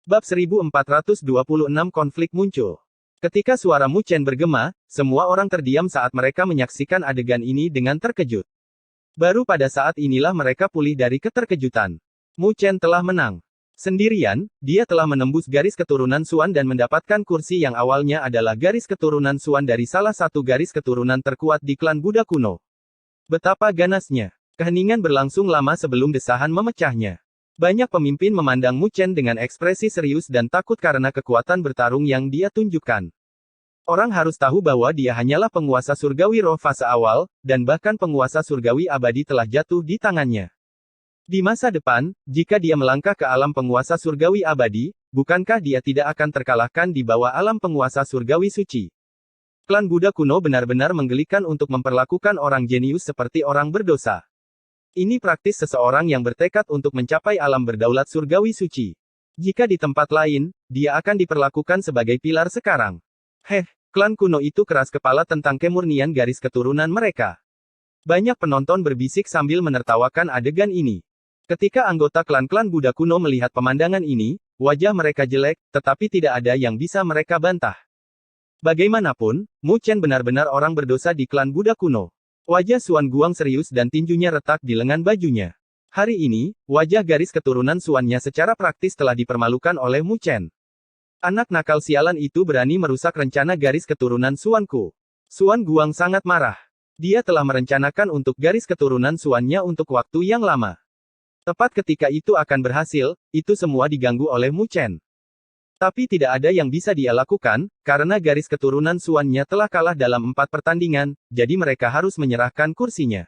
Bab 1426 konflik muncul. Ketika suara Mu Chen bergema, semua orang terdiam saat mereka menyaksikan adegan ini dengan terkejut. Baru pada saat inilah mereka pulih dari keterkejutan. Mu Chen telah menang. Sendirian, dia telah menembus garis keturunan Xuan dan mendapatkan kursi yang awalnya adalah garis keturunan Xuan dari salah satu garis keturunan terkuat di klan Buddha kuno. Betapa ganasnya. Keheningan berlangsung lama sebelum desahan memecahnya. Banyak pemimpin memandang Mu Chen dengan ekspresi serius dan takut karena kekuatan bertarung yang dia tunjukkan. Orang harus tahu bahwa dia hanyalah penguasa surgawi roh fase awal, dan bahkan penguasa surgawi abadi telah jatuh di tangannya. Di masa depan, jika dia melangkah ke alam penguasa surgawi abadi, bukankah dia tidak akan terkalahkan di bawah alam penguasa surgawi suci? Klan Buddha kuno benar-benar menggelikan untuk memperlakukan orang jenius seperti orang berdosa. Ini praktis seseorang yang bertekad untuk mencapai alam berdaulat surgawi suci. Jika di tempat lain, dia akan diperlakukan sebagai pilar sekarang. Klan kuno itu keras kepala tentang kemurnian garis keturunan mereka. Banyak penonton berbisik sambil menertawakan adegan ini. Ketika anggota klan-klan Buddha kuno melihat pemandangan ini, wajah mereka jelek, tetapi tidak ada yang bisa mereka bantah. Bagaimanapun, Mu Chen benar-benar orang berdosa di klan Buddha kuno. Wajah Xuan Guang serius dan tinjunya retak di lengan bajunya. Hari ini, wajah garis keturunan Xuannya secara praktis telah dipermalukan oleh Mu Chen. Anak nakal sialan itu berani merusak rencana garis keturunan Xuanku. Xuan Guang sangat marah. Dia telah merencanakan untuk garis keturunan Xuannya untuk waktu yang lama. Tepat ketika itu akan berhasil, itu semua diganggu oleh Mu Chen. Tapi tidak ada yang bisa dia lakukan, karena garis keturunan Xuannya telah kalah dalam 4 pertandingan, jadi mereka harus menyerahkan kursinya.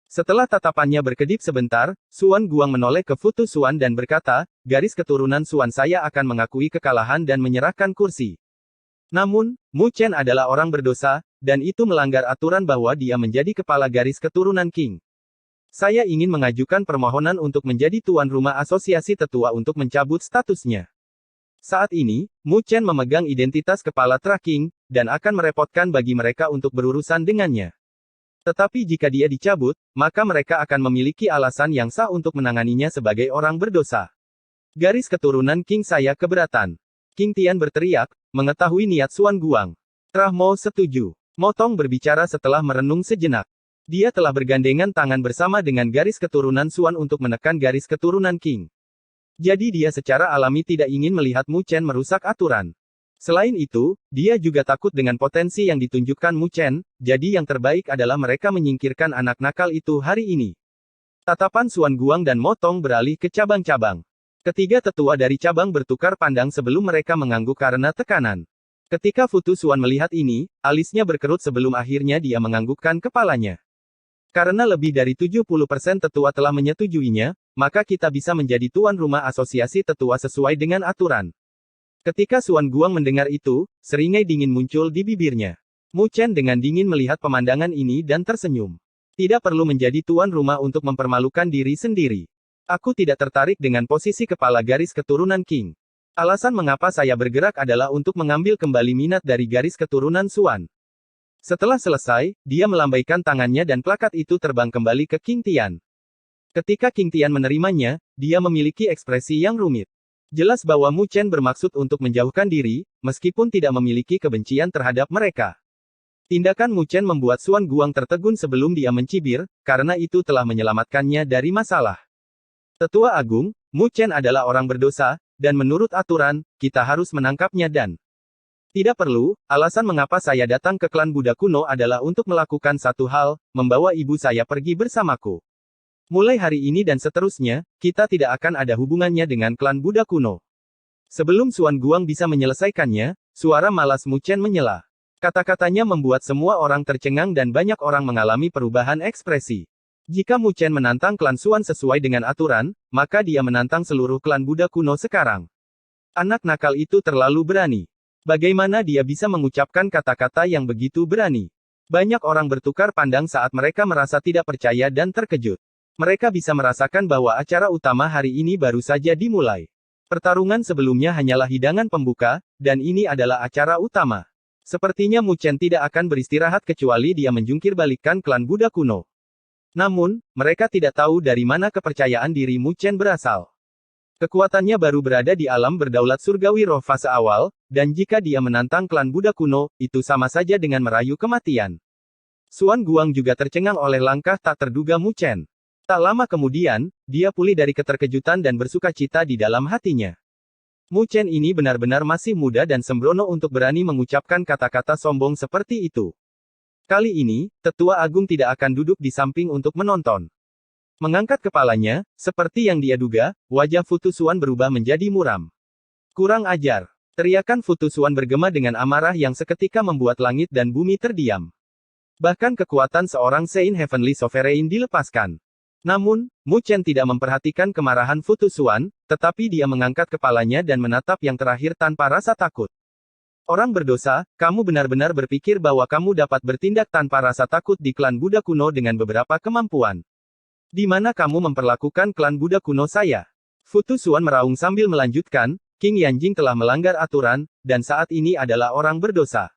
Setelah tatapannya berkedip sebentar, Xuan Guang menoleh ke Futu Xuan dan berkata, garis keturunan Xuan saya akan mengakui kekalahan dan menyerahkan kursi. Namun, Mu Chen adalah orang berdosa, dan itu melanggar aturan bahwa dia menjadi kepala garis keturunan King. Saya ingin mengajukan permohonan untuk menjadi tuan rumah asosiasi tetua untuk mencabut statusnya. Saat ini, Mu Chen memegang identitas kepala tracking, dan akan merepotkan bagi mereka untuk berurusan dengannya. Tetapi jika dia dicabut, maka mereka akan memiliki alasan yang sah untuk menanganinya sebagai orang berdosa. Garis keturunan King saya keberatan. King Tian berteriak, mengetahui niat Xuan Guang. Trah Mo setuju. Motong berbicara setelah merenung sejenak. Dia telah bergandengan tangan bersama dengan garis keturunan Xuan untuk menekan garis keturunan King. Jadi dia secara alami tidak ingin melihat Mu Chen merusak aturan. Selain itu, dia juga takut dengan potensi yang ditunjukkan Mu Chen, jadi yang terbaik adalah mereka menyingkirkan anak nakal itu hari ini. Tatapan Xuan Guang dan Motong beralih ke cabang-cabang. Ketiga tetua dari cabang bertukar pandang sebelum mereka mengangguk karena tekanan. Ketika Futu Xuan melihat ini, alisnya berkerut sebelum akhirnya dia menganggukkan kepalanya. Karena lebih dari 70% tetua telah menyetujuinya, maka kita bisa menjadi tuan rumah asosiasi tetua sesuai dengan aturan. Ketika Xuan Guang mendengar itu, seringai dingin muncul di bibirnya. Mu Chen dengan dingin melihat pemandangan ini dan tersenyum. Tidak perlu menjadi tuan rumah untuk mempermalukan diri sendiri. Aku tidak tertarik dengan posisi kepala garis keturunan King. Alasan mengapa saya bergerak adalah untuk mengambil kembali minat dari garis keturunan Xuan. Setelah selesai, dia melambaikan tangannya dan plakat itu terbang kembali ke King Tian. Ketika King Tian menerimanya, dia memiliki ekspresi yang rumit. Jelas bahwa Mu Chen bermaksud untuk menjauhkan diri, meskipun tidak memiliki kebencian terhadap mereka. Tindakan Mu Chen membuat Xuan Guang tertegun sebelum dia mencibir, karena itu telah menyelamatkannya dari masalah. Tetua Agung, Mu Chen adalah orang berdosa, dan menurut aturan, kita harus menangkapnya dan... Tidak perlu, alasan mengapa saya datang ke klan Buddha kuno adalah untuk melakukan satu hal, membawa ibu saya pergi bersamaku. Mulai hari ini dan seterusnya, kita tidak akan ada hubungannya dengan klan Buddha kuno. Sebelum Xuan Guang bisa menyelesaikannya, suara malas Mu Chen menyela. Kata-katanya membuat semua orang tercengang dan banyak orang mengalami perubahan ekspresi. Jika Mu Chen menantang klan Xuan sesuai dengan aturan, maka dia menantang seluruh klan Buddha kuno sekarang. Anak nakal itu terlalu berani. Bagaimana dia bisa mengucapkan kata-kata yang begitu berani? Banyak orang bertukar pandang saat mereka merasa tidak percaya dan terkejut. Mereka bisa merasakan bahwa acara utama hari ini baru saja dimulai. Pertarungan sebelumnya hanyalah hidangan pembuka, dan ini adalah acara utama. Sepertinya Mu Chen tidak akan beristirahat kecuali dia menjungkir balikkan klan Buddha kuno. Namun, mereka tidak tahu dari mana kepercayaan diri Mu Chen berasal. Kekuatannya baru berada di alam berdaulat surgawi roh fase awal, dan jika dia menantang klan Buddha kuno, itu sama saja dengan merayu kematian. Xuan Guang juga tercengang oleh langkah tak terduga Mu Chen. Tak lama kemudian, dia pulih dari keterkejutan dan bersukacita di dalam hatinya. Mu Chen ini benar-benar masih muda dan sembrono untuk berani mengucapkan kata-kata sombong seperti itu. Kali ini, Tetua Agung tidak akan duduk di samping untuk menonton. Mengangkat kepalanya, seperti yang dia duga, wajah Futu Xuan berubah menjadi muram. Kurang ajar. Teriakan Futu Xuan bergema dengan amarah yang seketika membuat langit dan bumi terdiam. Bahkan kekuatan seorang Saint Heavenly Sovereign dilepaskan. Namun, Mu Chen tidak memperhatikan kemarahan Futu Xuan, tetapi dia mengangkat kepalanya dan menatap yang terakhir tanpa rasa takut. Orang berdosa, kamu benar-benar berpikir bahwa kamu dapat bertindak tanpa rasa takut di klan Buddha kuno dengan beberapa kemampuan. Di mana kamu memperlakukan klan Buddha kuno saya? Futu Xuan meraung sambil melanjutkan, King Yanjing telah melanggar aturan, dan saat ini adalah orang berdosa.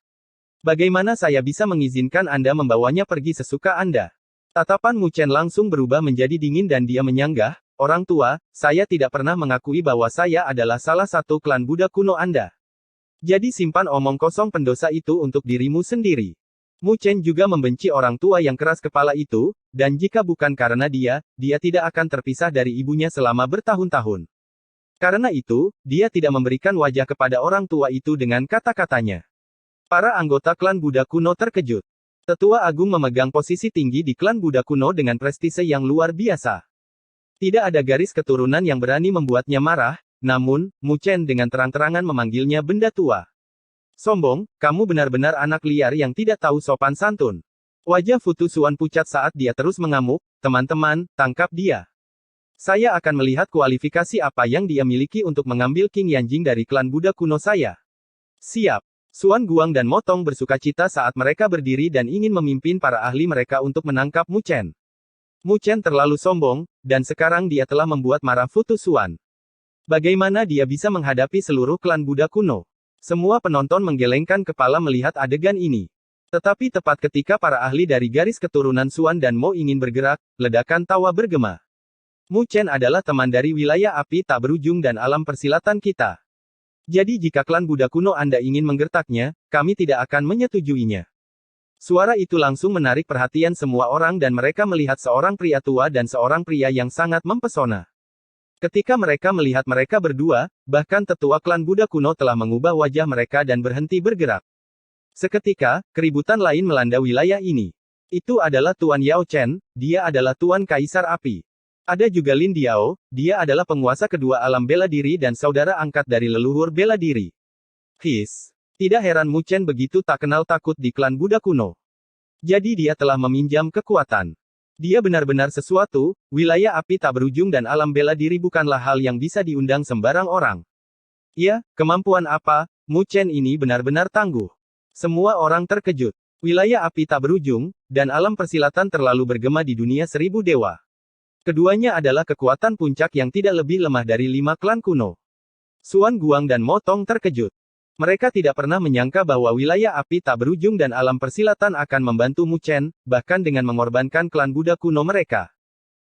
Bagaimana saya bisa mengizinkan Anda membawanya pergi sesuka Anda? Tatapan Mu Chen langsung berubah menjadi dingin dan dia menyanggah, orang tua, saya tidak pernah mengakui bahwa saya adalah salah satu klan Buddha kuno Anda. Jadi simpan omong kosong pendosa itu untuk dirimu sendiri. Mu Chen juga membenci orang tua yang keras kepala itu, dan jika bukan karena dia tidak akan terpisah dari ibunya selama bertahun-tahun. Karena itu, dia tidak memberikan wajah kepada orang tua itu dengan kata-katanya. Para anggota klan Buddha kuno terkejut. Tetua Agung memegang posisi tinggi di klan Buddha kuno dengan prestise yang luar biasa. Tidak ada garis keturunan yang berani membuatnya marah, namun, Mu Chen dengan terang-terangan memanggilnya benda tua. Sombong, kamu benar-benar anak liar yang tidak tahu sopan santun. Wajah Futu Xuan pucat saat dia terus mengamuk, teman-teman, tangkap dia. Saya akan melihat kualifikasi apa yang dia miliki untuk mengambil King Yanjing dari klan Buddha kuno saya. Siap. Xuan Guang dan Motong bersukacita saat mereka berdiri dan ingin memimpin para ahli mereka untuk menangkap Mu Chen. Mu Chen terlalu sombong, dan sekarang dia telah membuat marah Futu Xuan. Bagaimana dia bisa menghadapi seluruh klan Buddha kuno? Semua penonton menggelengkan kepala melihat adegan ini. Tetapi tepat ketika para ahli dari garis keturunan Xuan dan Mo ingin bergerak, ledakan tawa bergema. Mu Chen adalah teman dari wilayah api tak berujung dan alam persilatan kita. Jadi jika klan Buddha kuno Anda ingin menggertaknya, kami tidak akan menyetujuinya. Suara itu langsung menarik perhatian semua orang dan mereka melihat seorang pria tua dan seorang pria yang sangat mempesona. Ketika mereka melihat mereka berdua, bahkan tetua klan Buddha kuno telah mengubah wajah mereka dan berhenti bergerak. Seketika, keributan lain melanda wilayah ini. Itu adalah Tuan Yao Chen, dia adalah Tuan Kaisar Api. Ada juga Lin Diao, dia adalah penguasa kedua alam bela diri dan saudara angkat dari leluhur bela diri. Tidak heran Mu Chen begitu tak kenal takut di klan Buddha kuno. Jadi dia telah meminjam kekuatan. Dia benar-benar sesuatu, wilayah api tak berujung dan alam bela diri bukanlah hal yang bisa diundang sembarang orang. Ya, kemampuan apa, Mu Chen ini benar-benar tangguh. Semua orang terkejut. Wilayah api tak berujung, dan alam persilatan terlalu bergema di dunia seribu dewa. Keduanya adalah kekuatan puncak yang tidak lebih lemah dari 5 klan kuno. Xuan Guang dan Motong terkejut. Mereka tidak pernah menyangka bahwa wilayah api tak berujung dan alam persilatan akan membantu Mu Chen, bahkan dengan mengorbankan klan Buddha kuno mereka.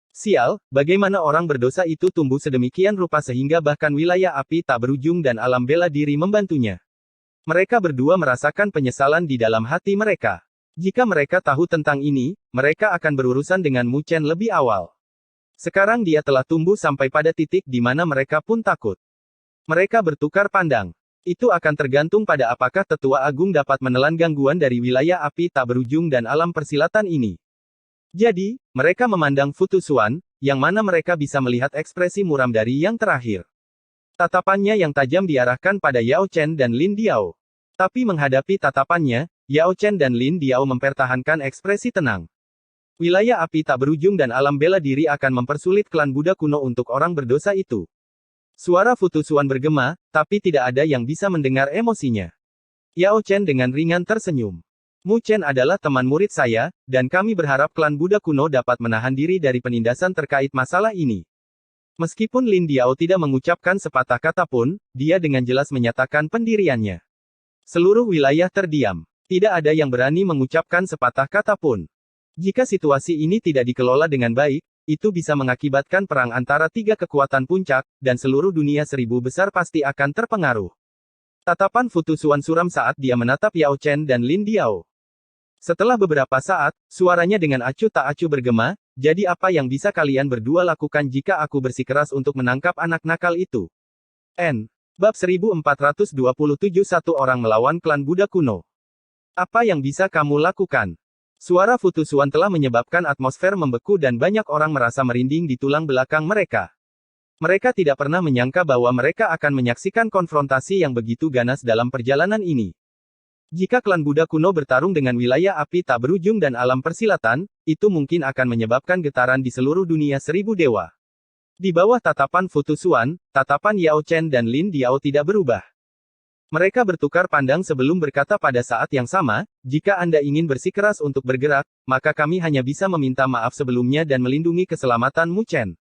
Sial, bagaimana orang berdosa itu tumbuh sedemikian rupa sehingga bahkan wilayah api tak berujung dan alam bela diri membantunya. Mereka berdua merasakan penyesalan di dalam hati mereka. Jika mereka tahu tentang ini, mereka akan berurusan dengan Mu Chen lebih awal. Sekarang dia telah tumbuh sampai pada titik di mana mereka pun takut. Mereka bertukar pandang. Itu akan tergantung pada apakah Tetua Agung dapat menelan gangguan dari wilayah api tak berujung dan alam persilatan ini. Jadi, mereka memandang Futu Xuan, yang mana mereka bisa melihat ekspresi muram dari yang terakhir. Tatapannya yang tajam diarahkan pada Yao Chen dan Lin Diao. Tapi menghadapi tatapannya, Yao Chen dan Lin Diao mempertahankan ekspresi tenang. Wilayah api tak berujung dan alam bela diri akan mempersulit klan Buddha kuno untuk orang berdosa itu. Suara Futu Xuan bergema, tapi tidak ada yang bisa mendengar emosinya. Yao Chen dengan ringan tersenyum. Mu Chen adalah teman murid saya, dan kami berharap klan Buddha kuno dapat menahan diri dari penindasan terkait masalah ini. Meskipun Lin Diao tidak mengucapkan sepatah kata pun, dia dengan jelas menyatakan pendiriannya. Seluruh wilayah terdiam. Tidak ada yang berani mengucapkan sepatah kata pun. Jika situasi ini tidak dikelola dengan baik, itu bisa mengakibatkan perang antara tiga kekuatan puncak, dan seluruh dunia seribu besar pasti akan terpengaruh. Tatapan Fu Tusuan suram saat dia menatap Yao Chen dan Lin Diao. Setelah beberapa saat, suaranya dengan acuh tak acuh bergema, jadi apa yang bisa kalian berdua lakukan jika aku bersikeras untuk menangkap anak nakal itu? Bab 1427 Satu orang melawan klan Buddha kuno. Apa yang bisa kamu lakukan? Suara Fu Tusuan telah menyebabkan atmosfer membeku dan banyak orang merasa merinding di tulang belakang mereka. Mereka tidak pernah menyangka bahwa mereka akan menyaksikan konfrontasi yang begitu ganas dalam perjalanan ini. Jika klan Buddha kuno bertarung dengan wilayah api tak berujung dan alam persilatan, itu mungkin akan menyebabkan getaran di seluruh dunia seribu dewa. Di bawah tatapan Fu Tusuan, tatapan Yao Chen dan Lin Diao tidak berubah. Mereka bertukar pandang sebelum berkata pada saat yang sama, jika Anda ingin bersikeras untuk bergerak, maka kami hanya bisa meminta maaf sebelumnya dan melindungi keselamatan Mu Chen.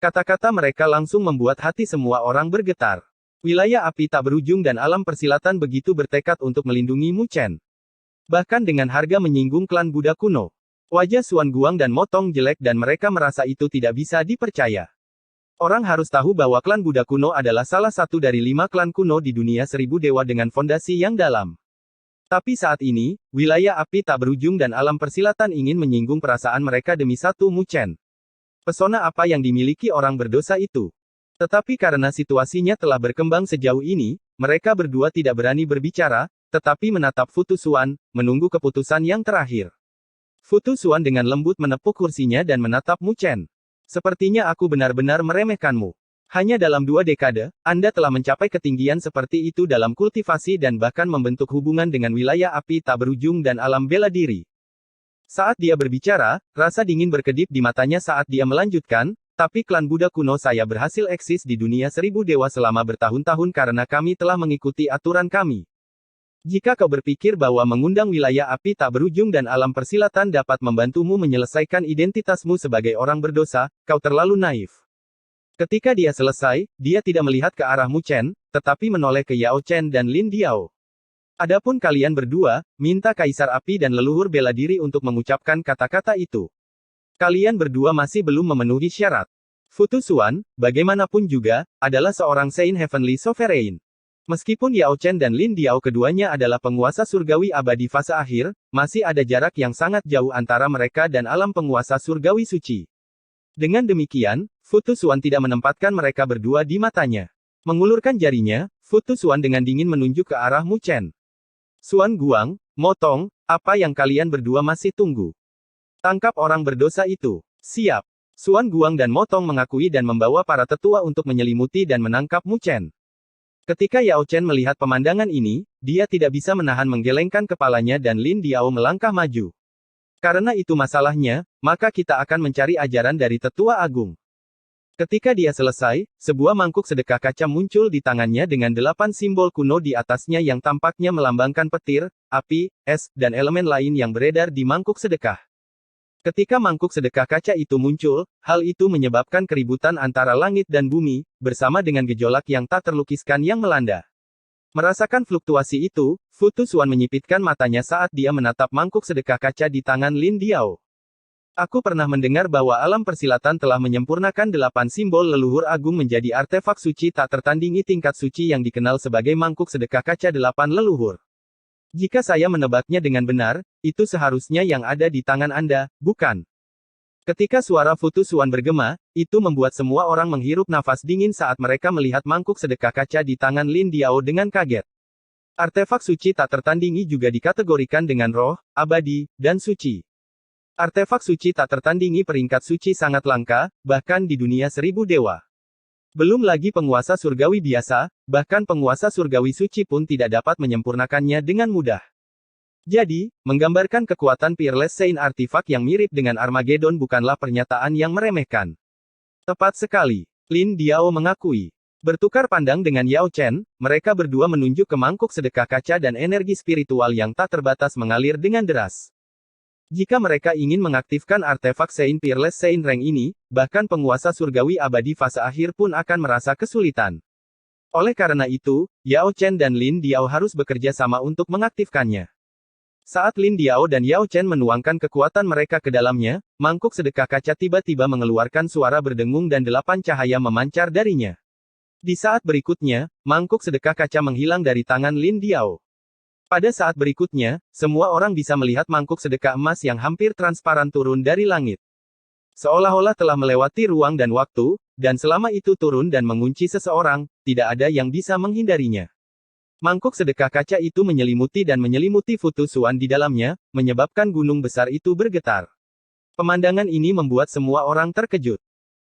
Kata-kata mereka langsung membuat hati semua orang bergetar. Wilayah api tak berujung dan alam persilatan begitu bertekad untuk melindungi Mu Chen. Bahkan dengan harga menyinggung klan Buddha kuno. Wajah Xuan Guang dan Motong jelek dan mereka merasa itu tidak bisa dipercaya. Orang harus tahu bahwa klan Buddha kuno adalah salah satu dari 5 klan kuno di dunia seribu dewa dengan fondasi yang dalam. Tapi saat ini, wilayah api tak berujung dan alam persilatan ingin menyinggung perasaan mereka demi satu Mu Chen. Pesona apa yang dimiliki orang berdosa itu? Tetapi karena situasinya telah berkembang sejauh ini, mereka berdua tidak berani berbicara, tetapi menatap Fu Tusuan, menunggu keputusan yang terakhir. Fu Tusuan dengan lembut menepuk kursinya dan menatap Mu Chen. Sepertinya aku benar-benar meremehkanmu. Hanya dalam 2 dekade, Anda telah mencapai ketinggian seperti itu dalam kultivasi dan bahkan membentuk hubungan dengan wilayah api tak berujung dan alam bela diri. Saat dia berbicara, rasa dingin berkedip di matanya saat dia melanjutkan, tapi klan Buddha kuno saya berhasil eksis di dunia seribu dewa selama bertahun-tahun karena kami telah mengikuti aturan kami. Jika kau berpikir bahwa mengundang wilayah api tak berujung dan alam persilatan dapat membantumu menyelesaikan identitasmu sebagai orang berdosa, kau terlalu naif. Ketika dia selesai, dia tidak melihat ke arah Mu Chen, tetapi menoleh ke Yao Chen dan Lin Diao. Adapun kalian berdua, minta Kaisar Api dan leluhur bela diri untuk mengucapkan kata-kata itu. Kalian berdua masih belum memenuhi syarat. Fu Tusuan, bagaimanapun juga, adalah seorang Saint Heavenly Sovereign. Meskipun Yao Chen dan Lin Diao keduanya adalah penguasa surgawi abadi fase akhir, masih ada jarak yang sangat jauh antara mereka dan alam penguasa surgawi suci. Dengan demikian, Fu Tusuan tidak menempatkan mereka berdua di matanya. Mengulurkan jarinya, Fu Tusuan dengan dingin menunjuk ke arah Mu Chen. Xuan Guang, Motong, apa yang kalian berdua masih tunggu? Tangkap orang berdosa itu. Siap. Xuan Guang dan Motong mengakui dan membawa para tetua untuk menyelimuti dan menangkap Mu Chen. Ketika Yao Chen melihat pemandangan ini, dia tidak bisa menahan menggelengkan kepalanya dan Lin Diao melangkah maju. Karena itu masalahnya, maka kita akan mencari ajaran dari tetua agung. Ketika dia selesai, sebuah mangkuk sedekah kaca muncul di tangannya dengan 8 simbol kuno di atasnya yang tampaknya melambangkan petir, api, es, dan elemen lain yang beredar di mangkuk sedekah. Ketika mangkuk sedekah kaca itu muncul, hal itu menyebabkan keributan antara langit dan bumi, bersama dengan gejolak yang tak terlukiskan yang melanda. Merasakan fluktuasi itu, Fu Tusuan menyipitkan matanya saat dia menatap mangkuk sedekah kaca di tangan Lin Diao. Aku pernah mendengar bahwa alam persilatan telah menyempurnakan 8 simbol leluhur agung menjadi artefak suci tak tertandingi tingkat suci yang dikenal sebagai mangkuk sedekah kaca 8 leluhur. Jika saya menebaknya dengan benar, itu seharusnya yang ada di tangan Anda, bukan? Ketika suara Fu Tusuan bergema, itu membuat semua orang menghirup nafas dingin saat mereka melihat mangkuk sedekah kaca di tangan Lin Diao dengan kaget. Artefak suci tak tertandingi juga dikategorikan dengan roh, abadi, dan suci. Artefak suci tak tertandingi peringkat suci sangat langka, bahkan di dunia seribu dewa. Belum lagi penguasa surgawi biasa, bahkan penguasa surgawi suci pun tidak dapat menyempurnakannya dengan mudah. Jadi, menggambarkan kekuatan Peerless Saint artifak yang mirip dengan Armageddon bukanlah pernyataan yang meremehkan. Tepat sekali. Lin Diao mengakui. Bertukar pandang dengan Yao Chen, mereka berdua menunjuk ke mangkuk sedekah kaca dan energi spiritual yang tak terbatas mengalir dengan deras. Jika mereka ingin mengaktifkan artefak Saint Peerless Saint Rank ini, bahkan penguasa surgawi abadi fase akhir pun akan merasa kesulitan. Oleh karena itu, Yao Chen dan Lin Diao harus bekerja sama untuk mengaktifkannya. Saat Lin Diao dan Yao Chen menuangkan kekuatan mereka ke dalamnya, mangkuk sedekah kaca tiba-tiba mengeluarkan suara berdengung dan 8 cahaya memancar darinya. Di saat berikutnya, mangkuk sedekah kaca menghilang dari tangan Lin Diao. Pada saat berikutnya, semua orang bisa melihat mangkuk sedekah emas yang hampir transparan turun dari langit. Seolah-olah telah melewati ruang dan waktu, dan selama itu turun dan mengunci seseorang, tidak ada yang bisa menghindarinya. Mangkuk sedekah kaca itu menyelimuti Fu Xuan di dalamnya, menyebabkan gunung besar itu bergetar. Pemandangan ini membuat semua orang terkejut.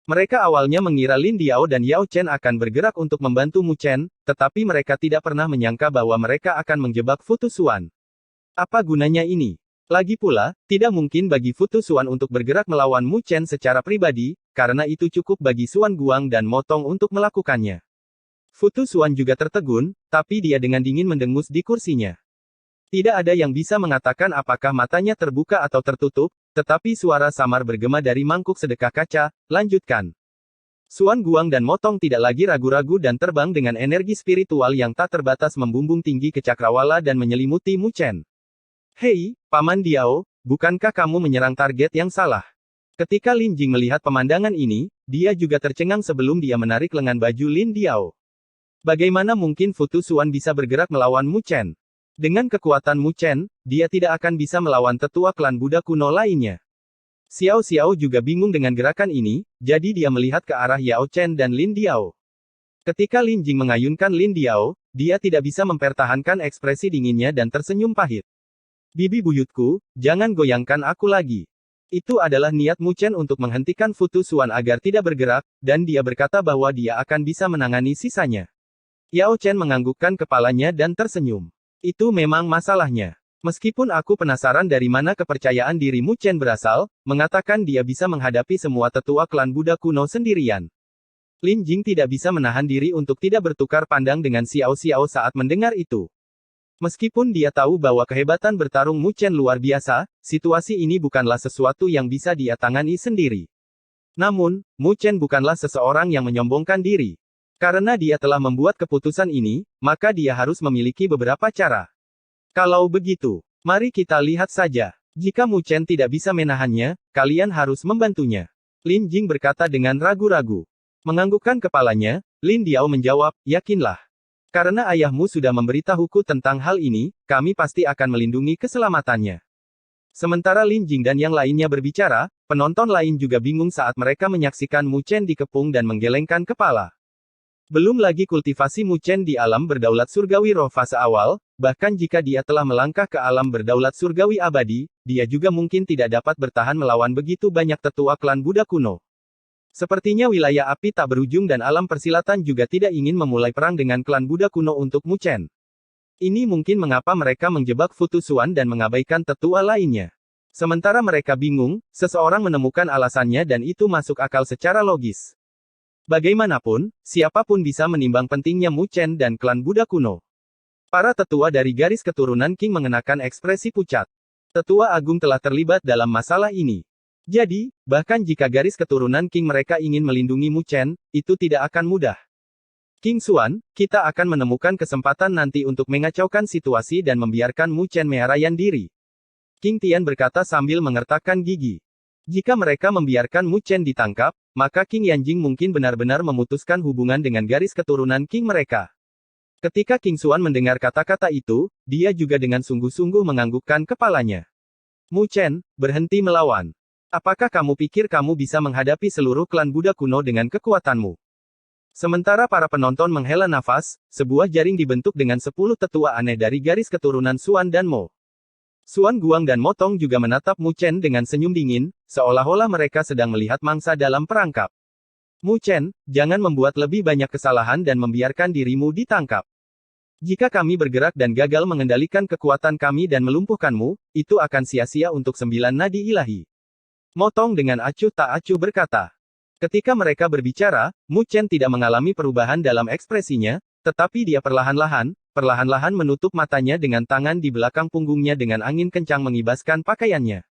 Mereka awalnya mengira Lin Diao dan Yao Chen akan bergerak untuk membantu Mu Chen, tetapi mereka tidak pernah menyangka bahwa mereka akan menjebak Fu Xuan. Apa gunanya ini? Lagi pula, tidak mungkin bagi Fu Xuan untuk bergerak melawan Mu Chen secara pribadi, karena itu cukup bagi Xuan Guang dan Motong untuk melakukannya. Fu Xuan juga tertegun, tapi dia dengan dingin mendengus di kursinya. Tidak ada yang bisa mengatakan apakah matanya terbuka atau tertutup, tetapi suara samar bergema dari mangkuk sedekah kaca, lanjutkan. Xuan Guang dan Motong tidak lagi ragu-ragu dan terbang dengan energi spiritual yang tak terbatas membumbung tinggi ke cakrawala dan menyelimuti Mu Chen. Hei, Paman Diao, bukankah kamu menyerang target yang salah? Ketika Lin Jing melihat pemandangan ini, dia juga tercengang sebelum dia menarik lengan baju Lin Diao. Bagaimana mungkin Fu Xuan bisa bergerak melawan Mu Chen? Dengan kekuatan Mu Chen, dia tidak akan bisa melawan tetua klan Buddha kuno lainnya. Xiao Xiao juga bingung dengan gerakan ini, jadi dia melihat ke arah Yao Chen dan Lin Diao. Ketika Lin Jing mengayunkan Lin Diao, dia tidak bisa mempertahankan ekspresi dinginnya dan tersenyum pahit. Bibi buyutku, jangan goyangkan aku lagi. Itu adalah niat Mu Chen untuk menghentikan Fu Xuan agar tidak bergerak, dan dia berkata bahwa dia akan bisa menangani sisanya. Yao Chen menganggukkan kepalanya dan tersenyum. Itu memang masalahnya. Meskipun aku penasaran dari mana kepercayaan diri Mu Chen berasal, mengatakan dia bisa menghadapi semua tetua klan Buddha kuno sendirian. Lin Jing tidak bisa menahan diri untuk tidak bertukar pandang dengan Xiao Xiao saat mendengar itu. Meskipun dia tahu bahwa kehebatan bertarung Mu Chen luar biasa, situasi ini bukanlah sesuatu yang bisa dia tangani sendiri. Namun, Mu Chen bukanlah seseorang yang menyombongkan diri. Karena dia telah membuat keputusan ini, maka dia harus memiliki beberapa cara. Kalau begitu, mari kita lihat saja. Jika Mu Chen tidak bisa menahannya, kalian harus membantunya. Lin Jing berkata dengan ragu-ragu. Menganggukkan kepalanya, Lin Diao menjawab, yakinlah. Karena ayahmu sudah memberitahuku tentang hal ini, kami pasti akan melindungi keselamatannya. Sementara Lin Jing dan yang lainnya berbicara, penonton lain juga bingung saat mereka menyaksikan Mu Chen dikepung dan menggelengkan kepala. Belum lagi kultivasi Mu Chen di alam berdaulat surgawi roh fase awal, bahkan jika dia telah melangkah ke alam berdaulat surgawi abadi, dia juga mungkin tidak dapat bertahan melawan begitu banyak tetua klan Buddha kuno. Sepertinya wilayah api tak berujung dan alam persilatan juga tidak ingin memulai perang dengan klan Buddha kuno untuk Mu Chen. Ini mungkin mengapa mereka menjebak Fu Xuan dan mengabaikan tetua lainnya. Sementara mereka bingung, seseorang menemukan alasannya dan itu masuk akal secara logis. Bagaimanapun, siapapun bisa menimbang pentingnya Mu Chen dan klan Buddha kuno. Para tetua dari garis keturunan Qing mengenakan ekspresi pucat. Tetua agung telah terlibat dalam masalah ini. Jadi, bahkan jika garis keturunan Qing mereka ingin melindungi Mu Chen, itu tidak akan mudah. King Xuan, kita akan menemukan kesempatan nanti untuk mengacaukan situasi dan membiarkan Mu Chen menyerahkan diri. King Tian berkata sambil mengertakkan gigi. Jika mereka membiarkan Mu Chen ditangkap, maka King Yanjing mungkin benar-benar memutuskan hubungan dengan garis keturunan Qing mereka. Ketika King Xuan mendengar kata-kata itu, dia juga dengan sungguh-sungguh menganggukkan kepalanya. Mu Chen, berhenti melawan. Apakah kamu pikir kamu bisa menghadapi seluruh klan Buddha kuno dengan kekuatanmu? Sementara para penonton menghela nafas, sebuah jaring dibentuk dengan 10 tetua aneh dari garis keturunan Xuan dan Mo. Xuan Guang dan Motong juga menatap Mu Chen dengan senyum dingin, seolah-olah mereka sedang melihat mangsa dalam perangkap. Mu Chen, jangan membuat lebih banyak kesalahan dan membiarkan dirimu ditangkap. Jika kami bergerak dan gagal mengendalikan kekuatan kami dan melumpuhkanmu, itu akan sia-sia untuk 9 nadi ilahi. Motong dengan acuh tak acuh berkata. Ketika mereka berbicara, Mu Chen tidak mengalami perubahan dalam ekspresinya, tetapi dia perlahan-lahan menutup matanya dengan tangan di belakang punggungnya dengan angin kencang mengibaskan pakaiannya.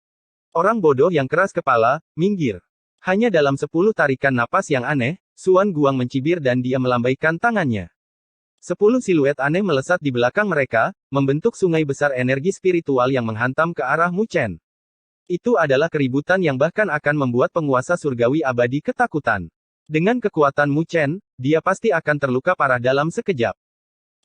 Orang bodoh yang keras kepala, minggir. Hanya dalam 10 tarikan napas yang aneh, Xuan Guang mencibir dan dia melambaikan tangannya. 10 siluet aneh melesat di belakang mereka, membentuk sungai besar energi spiritual yang menghantam ke arah Mu Chen. Itu adalah keributan yang bahkan akan membuat penguasa surgawi abadi ketakutan. Dengan kekuatan Mu Chen, dia pasti akan terluka parah dalam sekejap.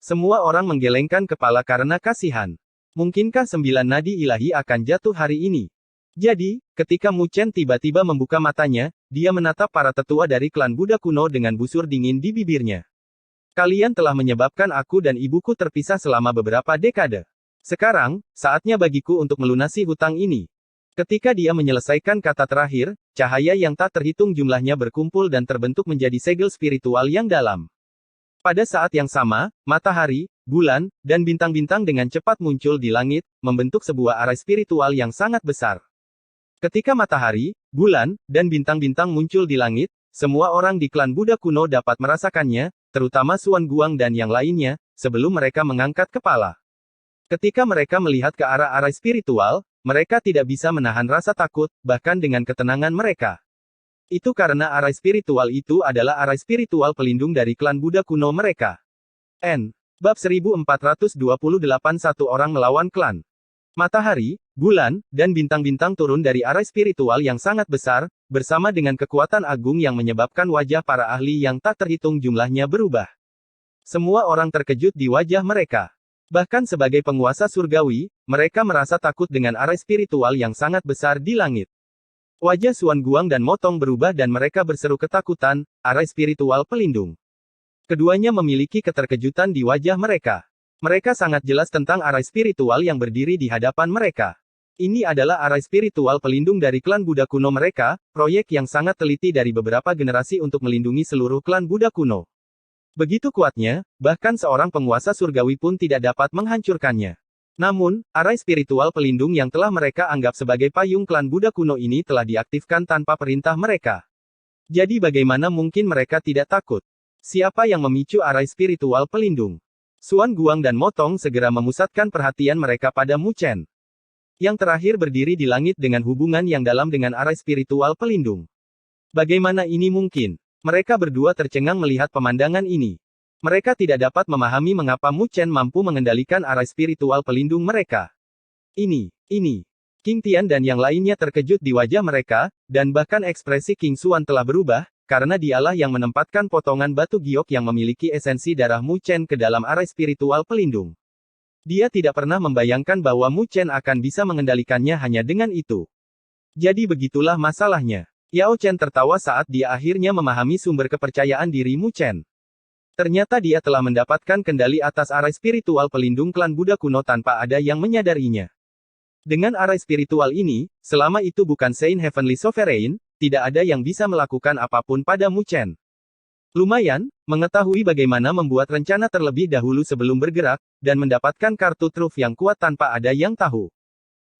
Semua orang menggelengkan kepala karena kasihan. Mungkinkah 9 nadi ilahi akan jatuh hari ini? Jadi, ketika Mu Chen tiba-tiba membuka matanya, dia menatap para tetua dari klan Buddha kuno dengan busur dingin di bibirnya. Kalian telah menyebabkan aku dan ibuku terpisah selama beberapa dekade. Sekarang, saatnya bagiku untuk melunasi hutang ini. Ketika dia menyelesaikan kata terakhir, cahaya yang tak terhitung jumlahnya berkumpul dan terbentuk menjadi segel spiritual yang dalam. Pada saat yang sama, matahari, bulan, dan bintang-bintang dengan cepat muncul di langit, membentuk sebuah arai spiritual yang sangat besar. Ketika matahari, bulan, dan bintang-bintang muncul di langit, semua orang di klan Buddha kuno dapat merasakannya, terutama Xuan Guang dan yang lainnya, sebelum mereka mengangkat kepala. Ketika mereka melihat ke arah arai spiritual, mereka tidak bisa menahan rasa takut, bahkan dengan ketenangan mereka. Itu karena arai spiritual itu adalah arai spiritual pelindung dari klan Buddha kuno mereka. Bab 1428 Satu orang melawan klan. Matahari, bulan, dan bintang-bintang turun dari arai spiritual yang sangat besar, bersama dengan kekuatan agung yang menyebabkan wajah para ahli yang tak terhitung jumlahnya berubah. Semua orang terkejut di wajah mereka. Bahkan sebagai penguasa surgawi, mereka merasa takut dengan arai spiritual yang sangat besar di langit. Wajah Xuan Guang dan Motong berubah dan mereka berseru ketakutan, arai spiritual pelindung. Keduanya memiliki keterkejutan di wajah mereka. Mereka sangat jelas tentang arai spiritual yang berdiri di hadapan mereka. Ini adalah arai spiritual pelindung dari klan Buddha kuno mereka, proyek yang sangat teliti dari beberapa generasi untuk melindungi seluruh klan Buddha kuno. Begitu kuatnya, bahkan seorang penguasa surgawi pun tidak dapat menghancurkannya. Namun, arai spiritual pelindung yang telah mereka anggap sebagai payung klan Buddha kuno ini telah diaktifkan tanpa perintah mereka. Jadi bagaimana mungkin mereka tidak takut? Siapa yang memicu arai spiritual pelindung? Xuan Guang dan Motong segera memusatkan perhatian mereka pada Mu Chen. Yang terakhir berdiri di langit dengan hubungan yang dalam dengan arai spiritual pelindung. Bagaimana ini mungkin? Mereka berdua tercengang melihat pemandangan ini. Mereka tidak dapat memahami mengapa Mu Chen mampu mengendalikan arai spiritual pelindung mereka. Ini. King Tian dan yang lainnya terkejut di wajah mereka, dan bahkan ekspresi King Xuan telah berubah, karena dialah yang menempatkan potongan batu giok yang memiliki esensi darah Mu Chen ke dalam arai spiritual pelindung. Dia tidak pernah membayangkan bahwa Mu Chen akan bisa mengendalikannya hanya dengan itu. Jadi begitulah masalahnya. Yao Chen tertawa saat dia akhirnya memahami sumber kepercayaan diri Mu Chen. Ternyata dia telah mendapatkan kendali atas arai spiritual pelindung klan Buddha kuno tanpa ada yang menyadarinya. Dengan arai spiritual ini, selama itu bukan Saint Heavenly Sovereign, tidak ada yang bisa melakukan apapun pada Mu Chen. Lumayan, mengetahui bagaimana membuat rencana terlebih dahulu sebelum bergerak, dan mendapatkan kartu truf yang kuat tanpa ada yang tahu.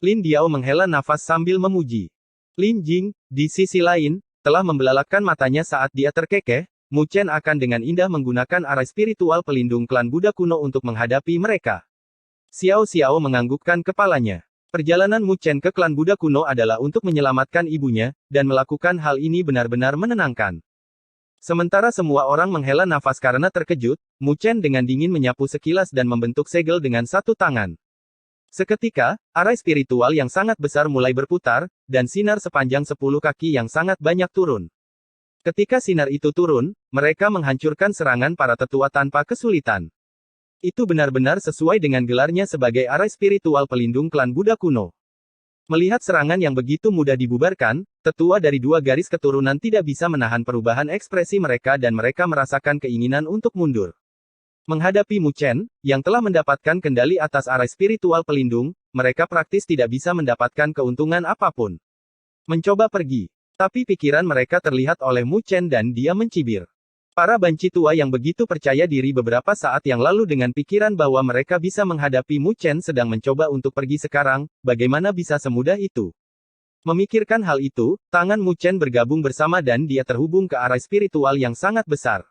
Lin Diao menghela nafas sambil memuji. Lin Jing, di sisi lain, telah membelalakkan matanya saat dia terkekeh, Mu Chen akan dengan indah menggunakan arai spiritual pelindung klan Buddha kuno untuk menghadapi mereka. Xiao Xiao menganggukkan kepalanya. Perjalanan Mu Chen ke klan Buddha kuno adalah untuk menyelamatkan ibunya, dan melakukan hal ini benar-benar menenangkan. Sementara semua orang menghela nafas karena terkejut, Mu Chen dengan dingin menyapu sekilas dan membentuk segel dengan satu tangan. Seketika, arai spiritual yang sangat besar mulai berputar, dan sinar sepanjang 10 kaki yang sangat banyak turun. Ketika sinar itu turun, mereka menghancurkan serangan para tetua tanpa kesulitan. Itu benar-benar sesuai dengan gelarnya sebagai arai spiritual pelindung klan Buddha kuno. Melihat serangan yang begitu mudah dibubarkan, tetua dari dua garis keturunan tidak bisa menahan perubahan ekspresi mereka dan mereka merasakan keinginan untuk mundur. Menghadapi Mu Chen, yang telah mendapatkan kendali atas arai spiritual pelindung, mereka praktis tidak bisa mendapatkan keuntungan apapun. Mencoba pergi. Tapi pikiran mereka terlihat oleh Mu Chen dan dia mencibir. Para banci tua yang begitu percaya diri beberapa saat yang lalu dengan pikiran bahwa mereka bisa menghadapi Mu Chen sedang mencoba untuk pergi sekarang, bagaimana bisa semudah itu? Memikirkan hal itu, tangan Mu Chen bergabung bersama dan dia terhubung ke arai spiritual yang sangat besar.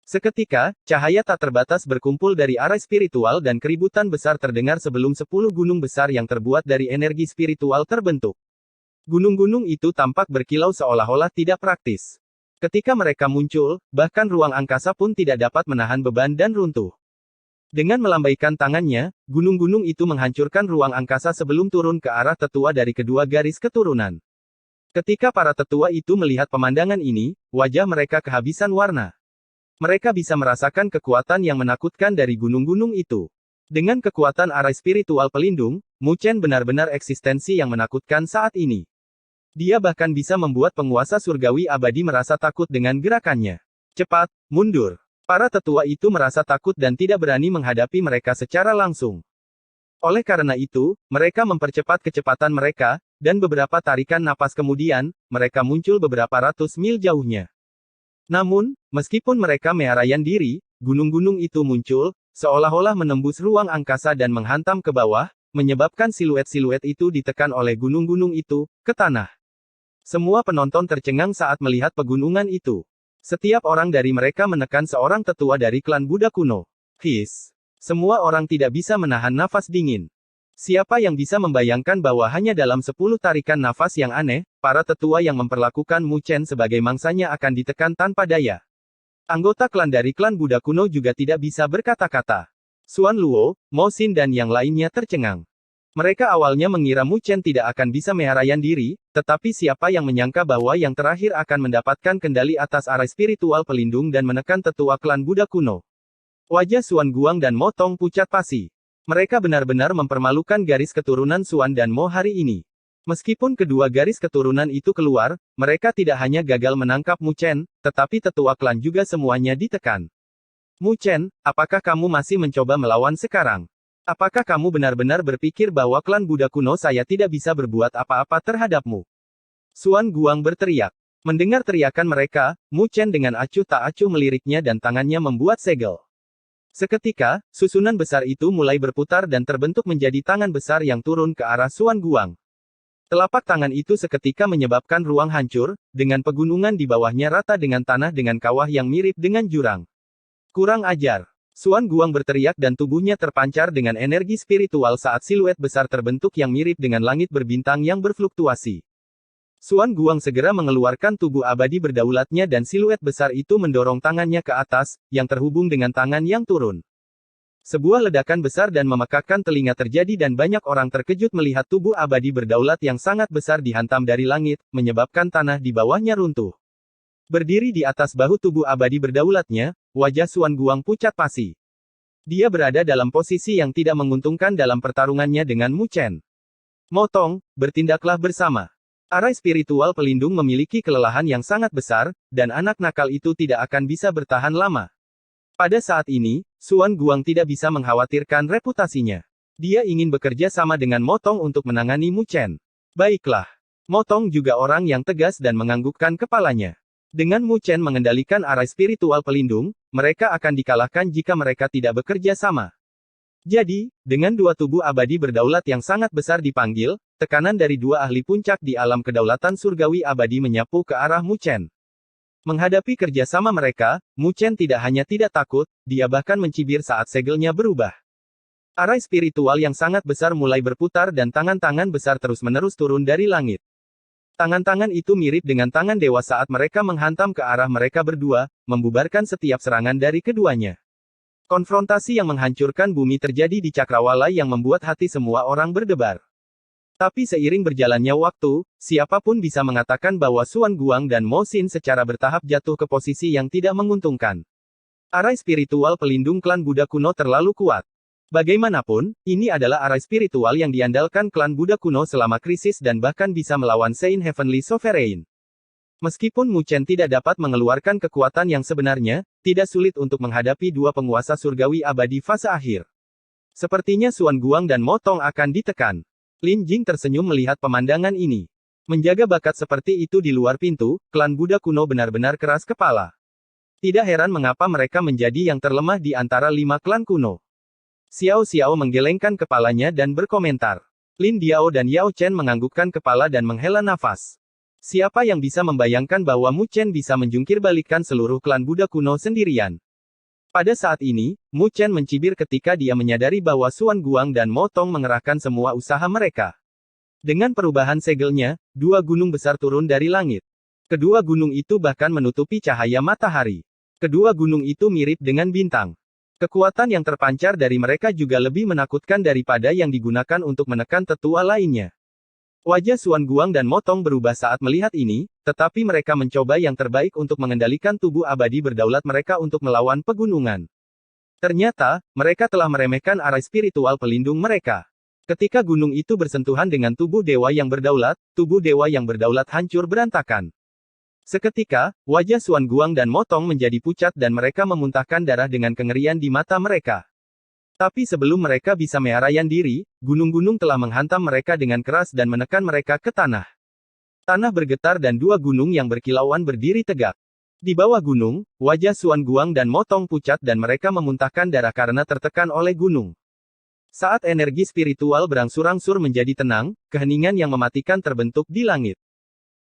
Seketika, cahaya tak terbatas berkumpul dari arai spiritual dan keributan besar terdengar sebelum 10 gunung besar yang terbuat dari energi spiritual terbentuk. Gunung-gunung itu tampak berkilau seolah-olah tidak praktis. Ketika mereka muncul, bahkan ruang angkasa pun tidak dapat menahan beban dan runtuh. Dengan melambaikan tangannya, gunung-gunung itu menghancurkan ruang angkasa sebelum turun ke arah tetua dari kedua garis keturunan. Ketika para tetua itu melihat pemandangan ini, wajah mereka kehabisan warna. Mereka bisa merasakan kekuatan yang menakutkan dari gunung-gunung itu. Dengan kekuatan arai spiritual pelindung, Mu Chen benar-benar eksistensi yang menakutkan saat ini. Dia bahkan bisa membuat penguasa surgawi abadi merasa takut dengan gerakannya. Cepat, mundur. Para tetua itu merasa takut dan tidak berani menghadapi mereka secara langsung. Oleh karena itu, mereka mempercepat kecepatan mereka, dan beberapa tarikan napas kemudian, mereka muncul beberapa ratus mil jauhnya. Namun, meskipun mereka mearayan diri, gunung-gunung itu muncul, seolah-olah menembus ruang angkasa dan menghantam ke bawah, menyebabkan siluet-siluet itu ditekan oleh gunung-gunung itu, ke tanah. Semua penonton tercengang saat melihat pegunungan itu. Setiap orang dari mereka menekan seorang tetua dari klan Buddha kuno. His. Semua orang tidak bisa menahan nafas dingin. Siapa yang bisa membayangkan bahwa hanya dalam 10 tarikan nafas yang aneh, para tetua yang memperlakukan Mu Chen sebagai mangsanya akan ditekan tanpa daya. Anggota klan dari klan Buddha kuno juga tidak bisa berkata-kata. Xuan Luo, Mo Xin dan yang lainnya tercengang. Mereka awalnya mengira Mu Chen tidak akan bisa mearayan diri, tetapi siapa yang menyangka bahwa yang terakhir akan mendapatkan kendali atas arai spiritual pelindung dan menekan tetua klan Buddha kuno. Wajah Xuan Guang dan Mo Tong pucat pasi. Mereka benar-benar mempermalukan garis keturunan Xuan dan Mo hari ini. Meskipun kedua garis keturunan itu keluar, mereka tidak hanya gagal menangkap Mu Chen, tetapi tetua klan juga semuanya ditekan. Mu Chen, apakah kamu masih mencoba melawan sekarang? Apakah kamu benar-benar berpikir bahwa klan Buddha kuno saya tidak bisa berbuat apa-apa terhadapmu? Xuan Guang berteriak. Mendengar teriakan mereka, Mu Chen dengan acuh tak acuh meliriknya dan tangannya membuat segel. Seketika, susunan besar itu mulai berputar dan terbentuk menjadi tangan besar yang turun ke arah Xuan Guang. Telapak tangan itu seketika menyebabkan ruang hancur, dengan pegunungan di bawahnya rata dengan tanah dengan kawah yang mirip dengan jurang. Kurang ajar. Xuan Guang berteriak dan tubuhnya terpancar dengan energi spiritual saat siluet besar terbentuk yang mirip dengan langit berbintang yang berfluktuasi. Xuan Guang segera mengeluarkan tubuh abadi berdaulatnya dan siluet besar itu mendorong tangannya ke atas, yang terhubung dengan tangan yang turun. Sebuah ledakan besar dan memekakkan telinga terjadi dan banyak orang terkejut melihat tubuh abadi berdaulat yang sangat besar dihantam dari langit, menyebabkan tanah di bawahnya runtuh. Berdiri di atas bahu tubuh abadi berdaulatnya, wajah Xuan Guang pucat pasi. Dia berada dalam posisi yang tidak menguntungkan dalam pertarungannya dengan Mu Chen. Mo Tong, bertindaklah bersama. Arai spiritual pelindung memiliki kelelahan yang sangat besar, dan anak nakal itu tidak akan bisa bertahan lama. Pada saat ini, Xuan Guang tidak bisa mengkhawatirkan reputasinya. Dia ingin bekerja sama dengan Mo Tong untuk menangani Mu Chen. Baiklah. Mo Tong juga orang yang tegas dan menganggukkan kepalanya. Dengan Mu Chen mengendalikan arai spiritual pelindung, mereka akan dikalahkan jika mereka tidak bekerja sama. Jadi, dengan dua tubuh abadi berdaulat yang sangat besar dipanggil, tekanan dari dua ahli puncak di alam kedaulatan surgawi abadi menyapu ke arah Mu Chen. Menghadapi kerjasama mereka, Mu Chen tidak hanya tidak takut, dia bahkan mencibir saat segelnya berubah. Arai spiritual yang sangat besar mulai berputar dan tangan-tangan besar terus-menerus turun dari langit. Tangan-tangan itu mirip dengan tangan dewa saat mereka menghantam ke arah mereka berdua, membubarkan setiap serangan dari keduanya. Konfrontasi yang menghancurkan bumi terjadi di cakrawala yang membuat hati semua orang berdebar. Tapi seiring berjalannya waktu, siapapun bisa mengatakan bahwa Xuan Guang dan Mo Xin secara bertahap jatuh ke posisi yang tidak menguntungkan. Arai spiritual pelindung klan Buddha kuno terlalu kuat. Bagaimanapun, ini adalah arai spiritual yang diandalkan klan Buddha kuno selama krisis dan bahkan bisa melawan Saint Heavenly Sovereign. Meskipun Mu Chen tidak dapat mengeluarkan kekuatan yang sebenarnya, tidak sulit untuk menghadapi dua penguasa surgawi abadi fase akhir. Sepertinya Xuan Guang dan Mo Tong akan ditekan. Lin Jing tersenyum melihat pemandangan ini. Menjaga bakat seperti itu di luar pintu, klan Buddha kuno benar-benar keras kepala. Tidak heran mengapa mereka menjadi yang terlemah di antara 5 klan kuno. Xiao Xiao menggelengkan kepalanya dan berkomentar. Lin Diao dan Yao Chen menganggukkan kepala dan menghela nafas. Siapa yang bisa membayangkan bahwa Mu Chen bisa menjungkirbalikkan seluruh klan Buddha kuno sendirian? Pada saat ini, Mu Chen mencibir ketika dia menyadari bahwa Xuan Guang dan Mo Tong mengerahkan semua usaha mereka. Dengan perubahan segelnya, 2 gunung besar turun dari langit. Kedua gunung itu bahkan menutupi cahaya matahari. Kedua gunung itu mirip dengan bintang. Kekuatan yang terpancar dari mereka juga lebih menakutkan daripada yang digunakan untuk menekan tetua lainnya. Wajah Xuan Guang dan Motong berubah saat melihat ini, tetapi mereka mencoba yang terbaik untuk mengendalikan tubuh abadi berdaulat mereka untuk melawan pegunungan. Ternyata, mereka telah meremehkan arai spiritual pelindung mereka. Ketika gunung itu bersentuhan dengan tubuh dewa yang berdaulat hancur berantakan. Seketika, wajah Xuan Guang dan Motong menjadi pucat dan mereka memuntahkan darah dengan kengerian di mata mereka. Tapi sebelum mereka bisa menyerahkan diri, gunung-gunung telah menghantam mereka dengan keras dan menekan mereka ke tanah. Tanah bergetar dan dua gunung yang berkilauan berdiri tegak. Di bawah gunung, wajah Xuan Guang dan Motong pucat dan mereka memuntahkan darah karena tertekan oleh gunung. Saat energi spiritual berangsur-angsur menjadi tenang, keheningan yang mematikan terbentuk di langit.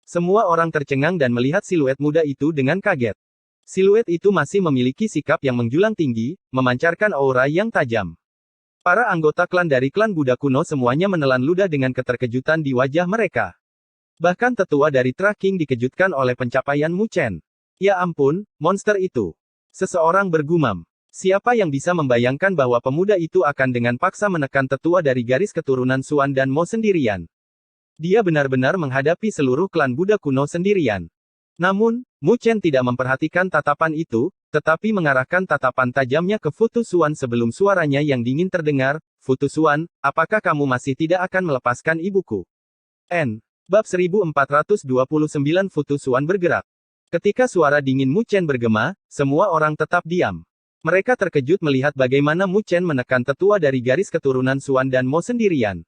Semua orang tercengang dan melihat siluet muda itu dengan kaget. Siluet itu masih memiliki sikap yang menjulang tinggi, memancarkan aura yang tajam. Para anggota klan dari klan Buddha kuno semuanya menelan ludah dengan keterkejutan di wajah mereka. Bahkan tetua dari Traking dikejutkan oleh pencapaian Mu Chen. Ya ampun, monster itu. Seseorang bergumam. Siapa yang bisa membayangkan bahwa pemuda itu akan dengan paksa menekan tetua dari garis keturunan Xuan dan Mo sendirian. Dia benar-benar menghadapi seluruh klan Buddha kuno sendirian. Namun, Mu Chen tidak memperhatikan tatapan itu, tetapi mengarahkan tatapan tajamnya ke Fu Tusuan sebelum suaranya yang dingin terdengar, "Fu Tusuan, apakah kamu masih tidak akan melepaskan ibuku?" Bab 1429 Fu Tusuan bergerak. Ketika suara dingin Mu Chen bergema, semua orang tetap diam. Mereka terkejut melihat bagaimana Mu Chen menekan tetua dari garis keturunan Xuan dan Mo sendirian.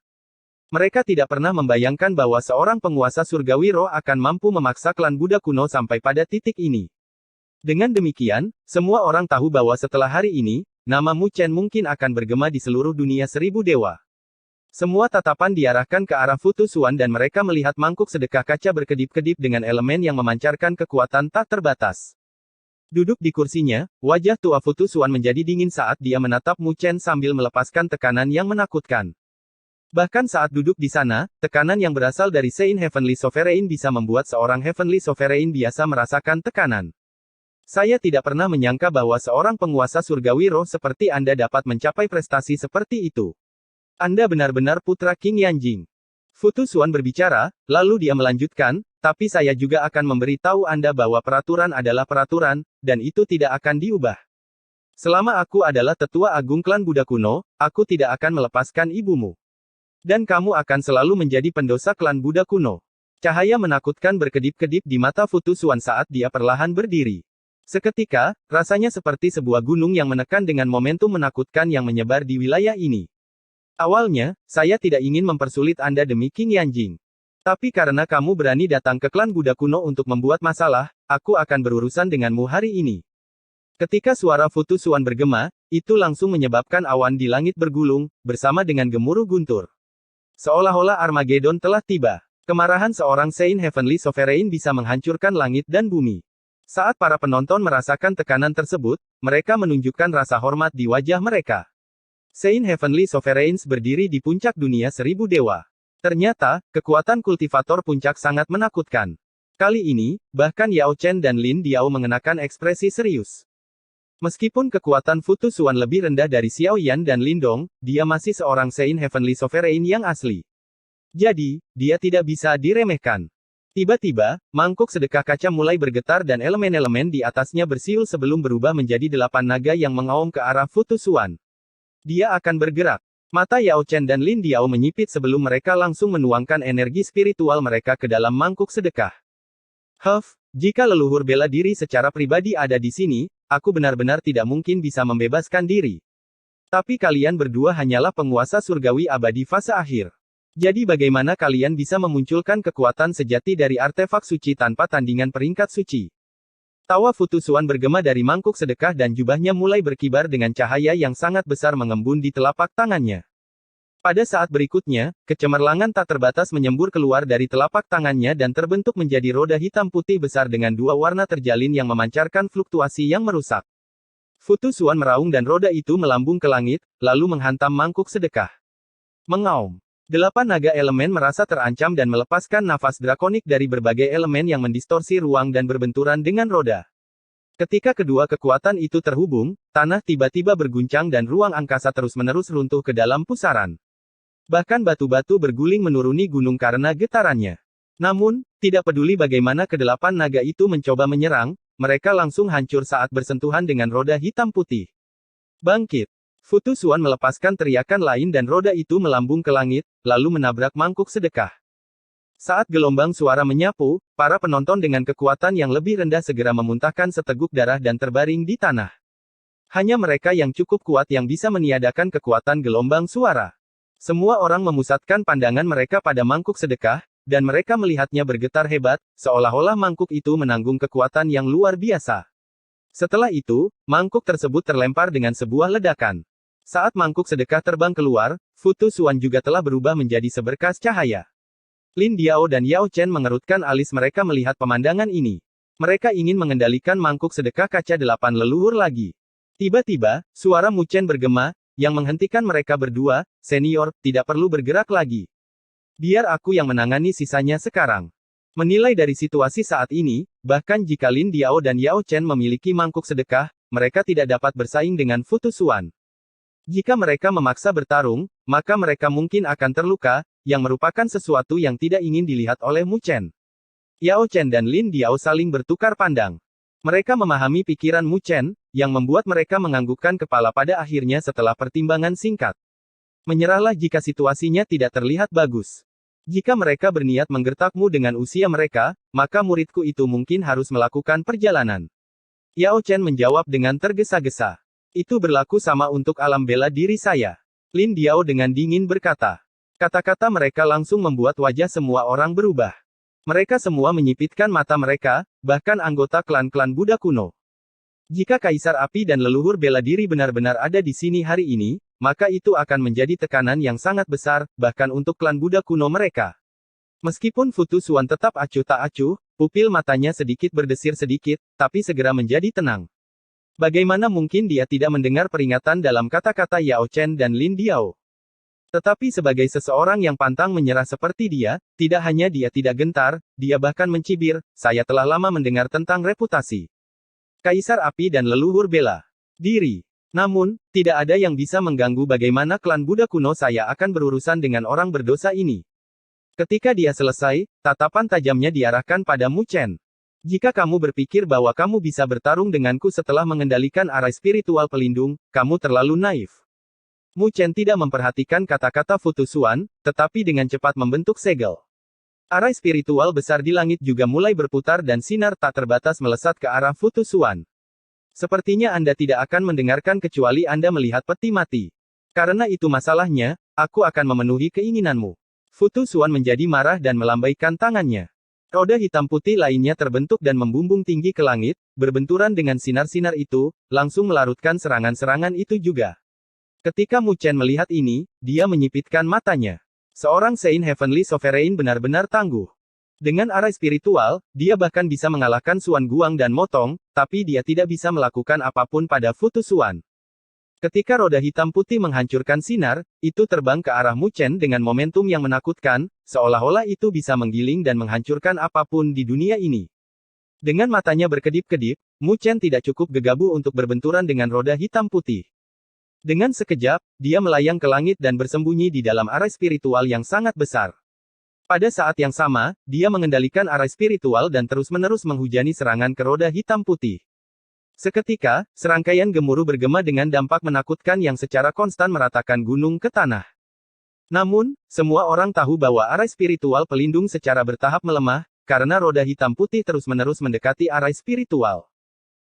Mereka tidak pernah membayangkan bahwa seorang penguasa surgawi roh akan mampu memaksa klan Buddha kuno sampai pada titik ini. Dengan demikian, semua orang tahu bahwa setelah hari ini, nama Mu Chen mungkin akan bergema di seluruh dunia 1000 dewa. Semua tatapan diarahkan ke arah Fu Tusuan dan mereka melihat mangkuk sedekah kaca berkedip-kedip dengan elemen yang memancarkan kekuatan tak terbatas. Duduk di kursinya, wajah tua Fu Tusuan menjadi dingin saat dia menatap Mu Chen sambil melepaskan tekanan yang menakutkan. Bahkan saat duduk di sana, tekanan yang berasal dari Sein Heavenly Sovereign bisa membuat seorang Heavenly Sovereign biasa merasakan tekanan. Saya tidak pernah menyangka bahwa seorang penguasa surgawi roh seperti Anda dapat mencapai prestasi seperti itu. Anda benar-benar putra King Yanjing. Fu Tusuan berbicara, lalu dia melanjutkan, tapi saya juga akan memberitahu Anda bahwa peraturan adalah peraturan, dan itu tidak akan diubah. Selama aku adalah tetua agung klan Buddha kuno, aku tidak akan melepaskan ibumu. Dan kamu akan selalu menjadi pendosa klan Buddha kuno. Cahaya menakutkan berkedip-kedip di mata Fu Tusuan saat dia perlahan berdiri. Seketika, rasanya seperti sebuah gunung yang menekan dengan momentum menakutkan yang menyebar di wilayah ini. Awalnya, saya tidak ingin mempersulit Anda demi King Yanjing. Tapi karena kamu berani datang ke klan Buddha kuno untuk membuat masalah, aku akan berurusan denganmu hari ini. Ketika suara Fu Tusuan bergema, itu langsung menyebabkan awan di langit bergulung, bersama dengan gemuruh guntur. Seolah-olah Armageddon telah tiba. Kemarahan seorang Sein Heavenly Sovereign bisa menghancurkan langit dan bumi. Saat para penonton merasakan tekanan tersebut, mereka menunjukkan rasa hormat di wajah mereka. Sein Heavenly Sovereigns berdiri di puncak dunia 1000 dewa. Ternyata, kekuatan kultivator puncak sangat menakutkan. Kali ini, bahkan Yao Chen dan Lin Diao mengenakan ekspresi serius. Meskipun kekuatan Fu Tusuan lebih rendah dari Xiao Yan dan Lindong, dia masih seorang Sein Heavenly Sovereign yang asli. Jadi, dia tidak bisa diremehkan. Tiba-tiba, mangkuk sedekah kaca mulai bergetar dan elemen-elemen di atasnya bersiul sebelum berubah menjadi 8 naga yang mengaum ke arah Fu Tusuan. Dia akan bergerak. Mata Yao Chen dan Lin Diao menyipit sebelum mereka langsung menuangkan energi spiritual mereka ke dalam mangkuk sedekah. Jika leluhur bela diri secara pribadi ada di sini, aku benar-benar tidak mungkin bisa membebaskan diri. Tapi kalian berdua hanyalah penguasa surgawi abadi fase akhir. Jadi bagaimana kalian bisa memunculkan kekuatan sejati dari artefak suci tanpa tandingan peringkat suci? Tawa Fu Tusuan bergema dari mangkuk sedekah dan jubahnya mulai berkibar dengan cahaya yang sangat besar mengembun di telapak tangannya. Pada saat berikutnya, kecemerlangan tak terbatas menyembur keluar dari telapak tangannya dan terbentuk menjadi roda hitam putih besar dengan dua warna terjalin yang memancarkan fluktuasi yang merusak. Fu Tusuan meraung dan roda itu melambung ke langit, lalu menghantam mangkuk sedekah. Mengaum. 8 naga elemen merasa terancam dan melepaskan nafas drakonik dari berbagai elemen yang mendistorsi ruang dan berbenturan dengan roda. Ketika kedua kekuatan itu terhubung, tanah tiba-tiba berguncang dan ruang angkasa terus-menerus runtuh ke dalam pusaran. Bahkan batu-batu berguling menuruni gunung karena getarannya. Namun, tidak peduli bagaimana kedelapan naga itu mencoba menyerang, mereka langsung hancur saat bersentuhan dengan roda hitam putih. Bangkit! Futu Xuan melepaskan teriakan lain dan roda itu melambung ke langit, lalu menabrak mangkuk sedekah. Saat gelombang suara menyapu, para penonton dengan kekuatan yang lebih rendah segera memuntahkan seteguk darah dan terbaring di tanah. Hanya mereka yang cukup kuat yang bisa meniadakan kekuatan gelombang suara. Semua orang memusatkan pandangan mereka pada mangkuk sedekah, dan mereka melihatnya bergetar hebat, seolah-olah mangkuk itu menanggung kekuatan yang luar biasa. Setelah itu, mangkuk tersebut terlempar dengan sebuah ledakan. Saat mangkuk sedekah terbang keluar, Futu Xuan juga telah berubah menjadi seberkas cahaya. Lin Diao dan Yao Chen mengerutkan alis mereka melihat pemandangan ini. Mereka ingin mengendalikan mangkuk sedekah kaca 8 leluhur lagi. Tiba-tiba, suara Mu Chen bergema, yang menghentikan mereka berdua. Senior, tidak perlu bergerak lagi. Biar aku yang menangani sisanya sekarang. Menilai dari situasi saat ini, bahkan jika Lin Diao dan Yao Chen memiliki mangkuk sedekah, mereka tidak dapat bersaing dengan Futu Xuan. Jika mereka memaksa bertarung, maka mereka mungkin akan terluka, yang merupakan sesuatu yang tidak ingin dilihat oleh Mu Chen. Yao Chen dan Lin Diao saling bertukar pandang. Mereka memahami pikiran Mu Chen, yang membuat mereka menganggukkan kepala pada akhirnya setelah pertimbangan singkat. Menyerahlah jika situasinya tidak terlihat bagus. Jika mereka berniat menggertakmu dengan usia mereka, maka muridku itu mungkin harus melakukan perjalanan. Yao Chen menjawab dengan tergesa-gesa. Itu berlaku sama untuk alam bela diri saya. Lin Diao dengan dingin berkata. Kata-kata mereka langsung membuat wajah semua orang berubah. Mereka semua menyipitkan mata mereka, bahkan anggota klan-klan Buddha kuno. Jika Kaisar Api dan leluhur bela diri benar-benar ada di sini hari ini, maka itu akan menjadi tekanan yang sangat besar, bahkan untuk klan Buddha kuno mereka. Meskipun Futu Xuan tetap acuh tak acuh, pupil matanya sedikit berdesir sedikit, tapi segera menjadi tenang. Bagaimana mungkin dia tidak mendengar peringatan dalam kata-kata Yao Chen dan Lin Diao? Tetapi sebagai seseorang yang pantang menyerah seperti dia, tidak hanya dia tidak gentar, dia bahkan mencibir, saya telah lama mendengar tentang reputasi Kaisar Api dan leluhur bela diri. Namun, tidak ada yang bisa mengganggu bagaimana klan Buddha kuno saya akan berurusan dengan orang berdosa ini. Ketika dia selesai, tatapan tajamnya diarahkan pada Mu Chen. Jika kamu berpikir bahwa kamu bisa bertarung denganku setelah mengendalikan arai spiritual pelindung, kamu terlalu naif. Mu Chen tidak memperhatikan kata-kata Futu Xuan, tetapi dengan cepat membentuk segel. Arai spiritual besar di langit juga mulai berputar dan sinar tak terbatas melesat ke arah Futu Xuan. Sepertinya Anda tidak akan mendengarkan kecuali Anda melihat peti mati. Karena itu masalahnya, aku akan memenuhi keinginanmu. Futu Xuan menjadi marah dan melambaikan tangannya. Roda hitam putih lainnya terbentuk dan membumbung tinggi ke langit, berbenturan dengan sinar-sinar itu, langsung melarutkan serangan-serangan itu juga. Ketika Mu Chen melihat ini, dia menyipitkan matanya. Seorang Saint Heavenly Sovereign benar-benar tangguh. Dengan arai spiritual, dia bahkan bisa mengalahkan Xuan Guang dan Motong, tapi dia tidak bisa melakukan apapun pada Futu Xuan. Ketika roda hitam putih menghancurkan sinar, itu terbang ke arah Mu Chen dengan momentum yang menakutkan, seolah-olah itu bisa menggiling dan menghancurkan apapun di dunia ini. Dengan matanya berkedip-kedip, Mu Chen tidak cukup gegabah untuk berbenturan dengan roda hitam putih. Dengan sekejap, dia melayang ke langit dan bersembunyi di dalam arai spiritual yang sangat besar. Pada saat yang sama, dia mengendalikan arai spiritual dan terus-menerus menghujani serangan ke roda hitam putih. Seketika, serangkaian gemuruh bergema dengan dampak menakutkan yang secara konstan meratakan gunung ke tanah. Namun, semua orang tahu bahwa arai spiritual pelindung secara bertahap melemah, karena roda hitam putih terus-menerus mendekati arai spiritual.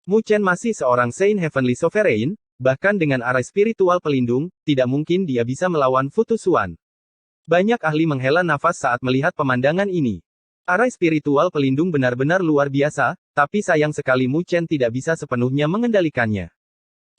Mu Chen masih seorang Saint Heavenly Sovereign, bahkan dengan arai spiritual pelindung, tidak mungkin dia bisa melawan Futu Xuan. Banyak ahli menghela nafas saat melihat pemandangan ini. Arai spiritual pelindung benar-benar luar biasa, tapi sayang sekali Mu Chen tidak bisa sepenuhnya mengendalikannya.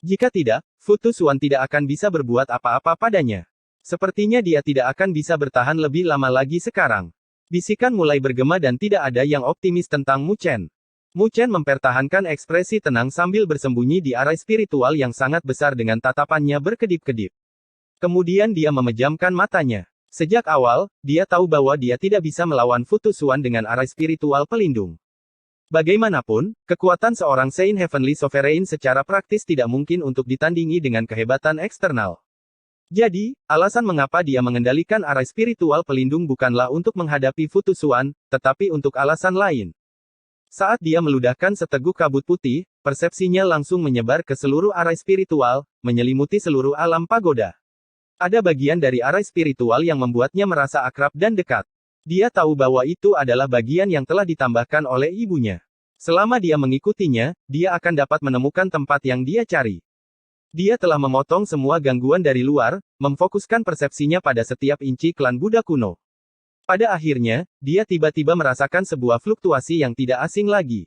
Jika tidak, Futu Xuan tidak akan bisa berbuat apa-apa padanya. Sepertinya dia tidak akan bisa bertahan lebih lama lagi sekarang. Bisikan mulai bergema dan tidak ada yang optimis tentang Mu Chen. Mu Chen mempertahankan ekspresi tenang sambil bersembunyi di arai spiritual yang sangat besar dengan tatapannya berkedip-kedip. Kemudian dia memejamkan matanya. Sejak awal, dia tahu bahwa dia tidak bisa melawan Futu Xuan dengan arai spiritual pelindung. Bagaimanapun, kekuatan seorang Saint Heavenly Sovereign secara praktis tidak mungkin untuk ditandingi dengan kehebatan eksternal. Jadi, alasan mengapa dia mengendalikan arai spiritual pelindung bukanlah untuk menghadapi Futusuan, tetapi untuk alasan lain. Saat dia meludahkan seteguk kabut putih, persepsinya langsung menyebar ke seluruh arai spiritual, menyelimuti seluruh alam pagoda. Ada bagian dari arai spiritual yang membuatnya merasa akrab dan dekat. Dia tahu bahwa itu adalah bagian yang telah ditambahkan oleh ibunya. Selama dia mengikutinya, dia akan dapat menemukan tempat yang dia cari. Dia telah memotong semua gangguan dari luar, memfokuskan persepsinya pada setiap inci klan Buddha kuno. Pada akhirnya, dia tiba-tiba merasakan sebuah fluktuasi yang tidak asing lagi.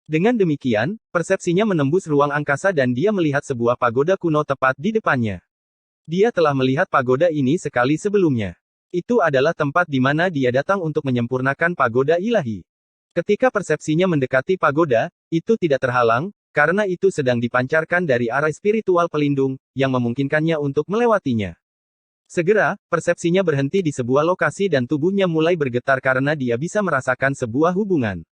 Dengan demikian, persepsinya menembus ruang angkasa dan dia melihat sebuah pagoda kuno tepat di depannya. Dia telah melihat pagoda ini sekali sebelumnya. Itu adalah tempat di mana dia datang untuk menyempurnakan pagoda ilahi. Ketika persepsinya mendekati pagoda, itu tidak terhalang, karena itu sedang dipancarkan dari arai spiritual pelindung, yang memungkinkannya untuk melewatinya. Segera, persepsinya berhenti di sebuah lokasi dan tubuhnya mulai bergetar karena dia bisa merasakan sebuah hubungan.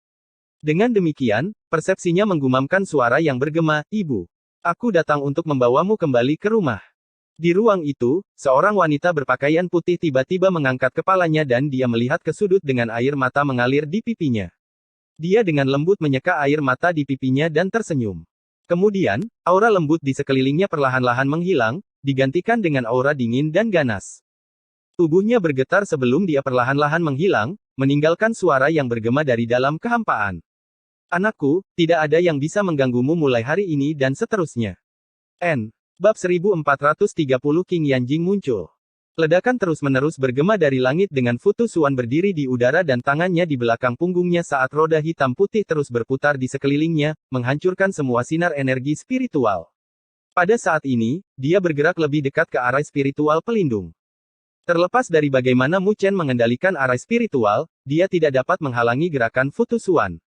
Dengan demikian, persepsinya menggumamkan suara yang bergema, "Ibu, aku datang untuk membawamu kembali ke rumah." Di ruang itu, seorang wanita berpakaian putih tiba-tiba mengangkat kepalanya dan dia melihat ke sudut dengan air mata mengalir di pipinya. Dia dengan lembut menyeka air mata di pipinya dan tersenyum. Kemudian, aura lembut di sekelilingnya perlahan-lahan menghilang, digantikan dengan aura dingin dan ganas. Tubuhnya bergetar sebelum dia perlahan-lahan menghilang, meninggalkan suara yang bergema dari dalam kehampaan. "Anakku, tidak ada yang bisa mengganggumu mulai hari ini dan seterusnya." Bab 1430 King Yanjing muncul. Ledakan terus-menerus bergema dari langit dengan Futusuan berdiri di udara dan tangannya di belakang punggungnya saat roda hitam putih terus berputar di sekelilingnya, menghancurkan semua sinar energi spiritual. Pada saat ini, dia bergerak lebih dekat ke arai spiritual pelindung. Terlepas dari bagaimana Mu Chen mengendalikan arai spiritual, dia tidak dapat menghalangi gerakan Futusuan.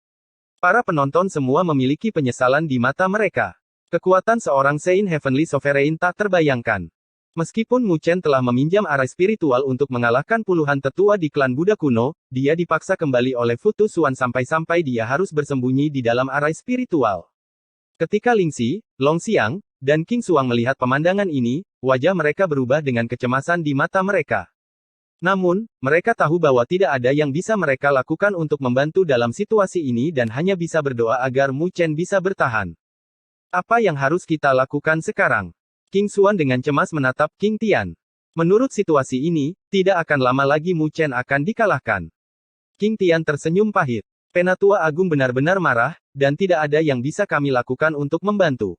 Para penonton semua memiliki penyesalan di mata mereka. Kekuatan seorang Saint Heavenly Sovereign tak terbayangkan. Meskipun Mu Chen telah meminjam arai spiritual untuk mengalahkan puluhan tetua di klan Buddha kuno, dia dipaksa kembali oleh Futusuan sampai-sampai dia harus bersembunyi di dalam arai spiritual. Ketika Lingxi, Longxiang, dan King Xuang melihat pemandangan ini, wajah mereka berubah dengan kecemasan di mata mereka. Namun, mereka tahu bahwa tidak ada yang bisa mereka lakukan untuk membantu dalam situasi ini dan hanya bisa berdoa agar Mu Chen bisa bertahan. "Apa yang harus kita lakukan sekarang?" King Xuan dengan cemas menatap King Tian. Menurut situasi ini, tidak akan lama lagi Mu Chen akan dikalahkan. King Tian tersenyum pahit. "Penatua Agung benar-benar marah, dan tidak ada yang bisa kami lakukan untuk membantu.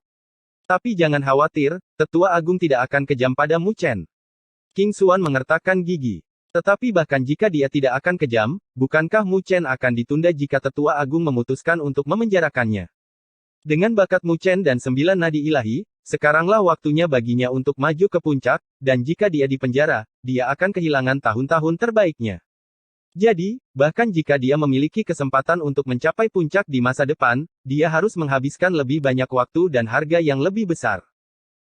Tapi jangan khawatir, Tetua Agung tidak akan kejam pada Mu Chen." King Xuan mengertakkan gigi. Tetapi bahkan jika dia tidak akan kejam, bukankah Mu Chen akan ditunda jika Tetua Agung memutuskan untuk memenjarakannya? Dengan bakat Mu Chen dan 9 nadi ilahi, sekaranglah waktunya baginya untuk maju ke puncak, dan jika dia dipenjara, dia akan kehilangan tahun-tahun terbaiknya. Jadi, bahkan jika dia memiliki kesempatan untuk mencapai puncak di masa depan, dia harus menghabiskan lebih banyak waktu dan harga yang lebih besar.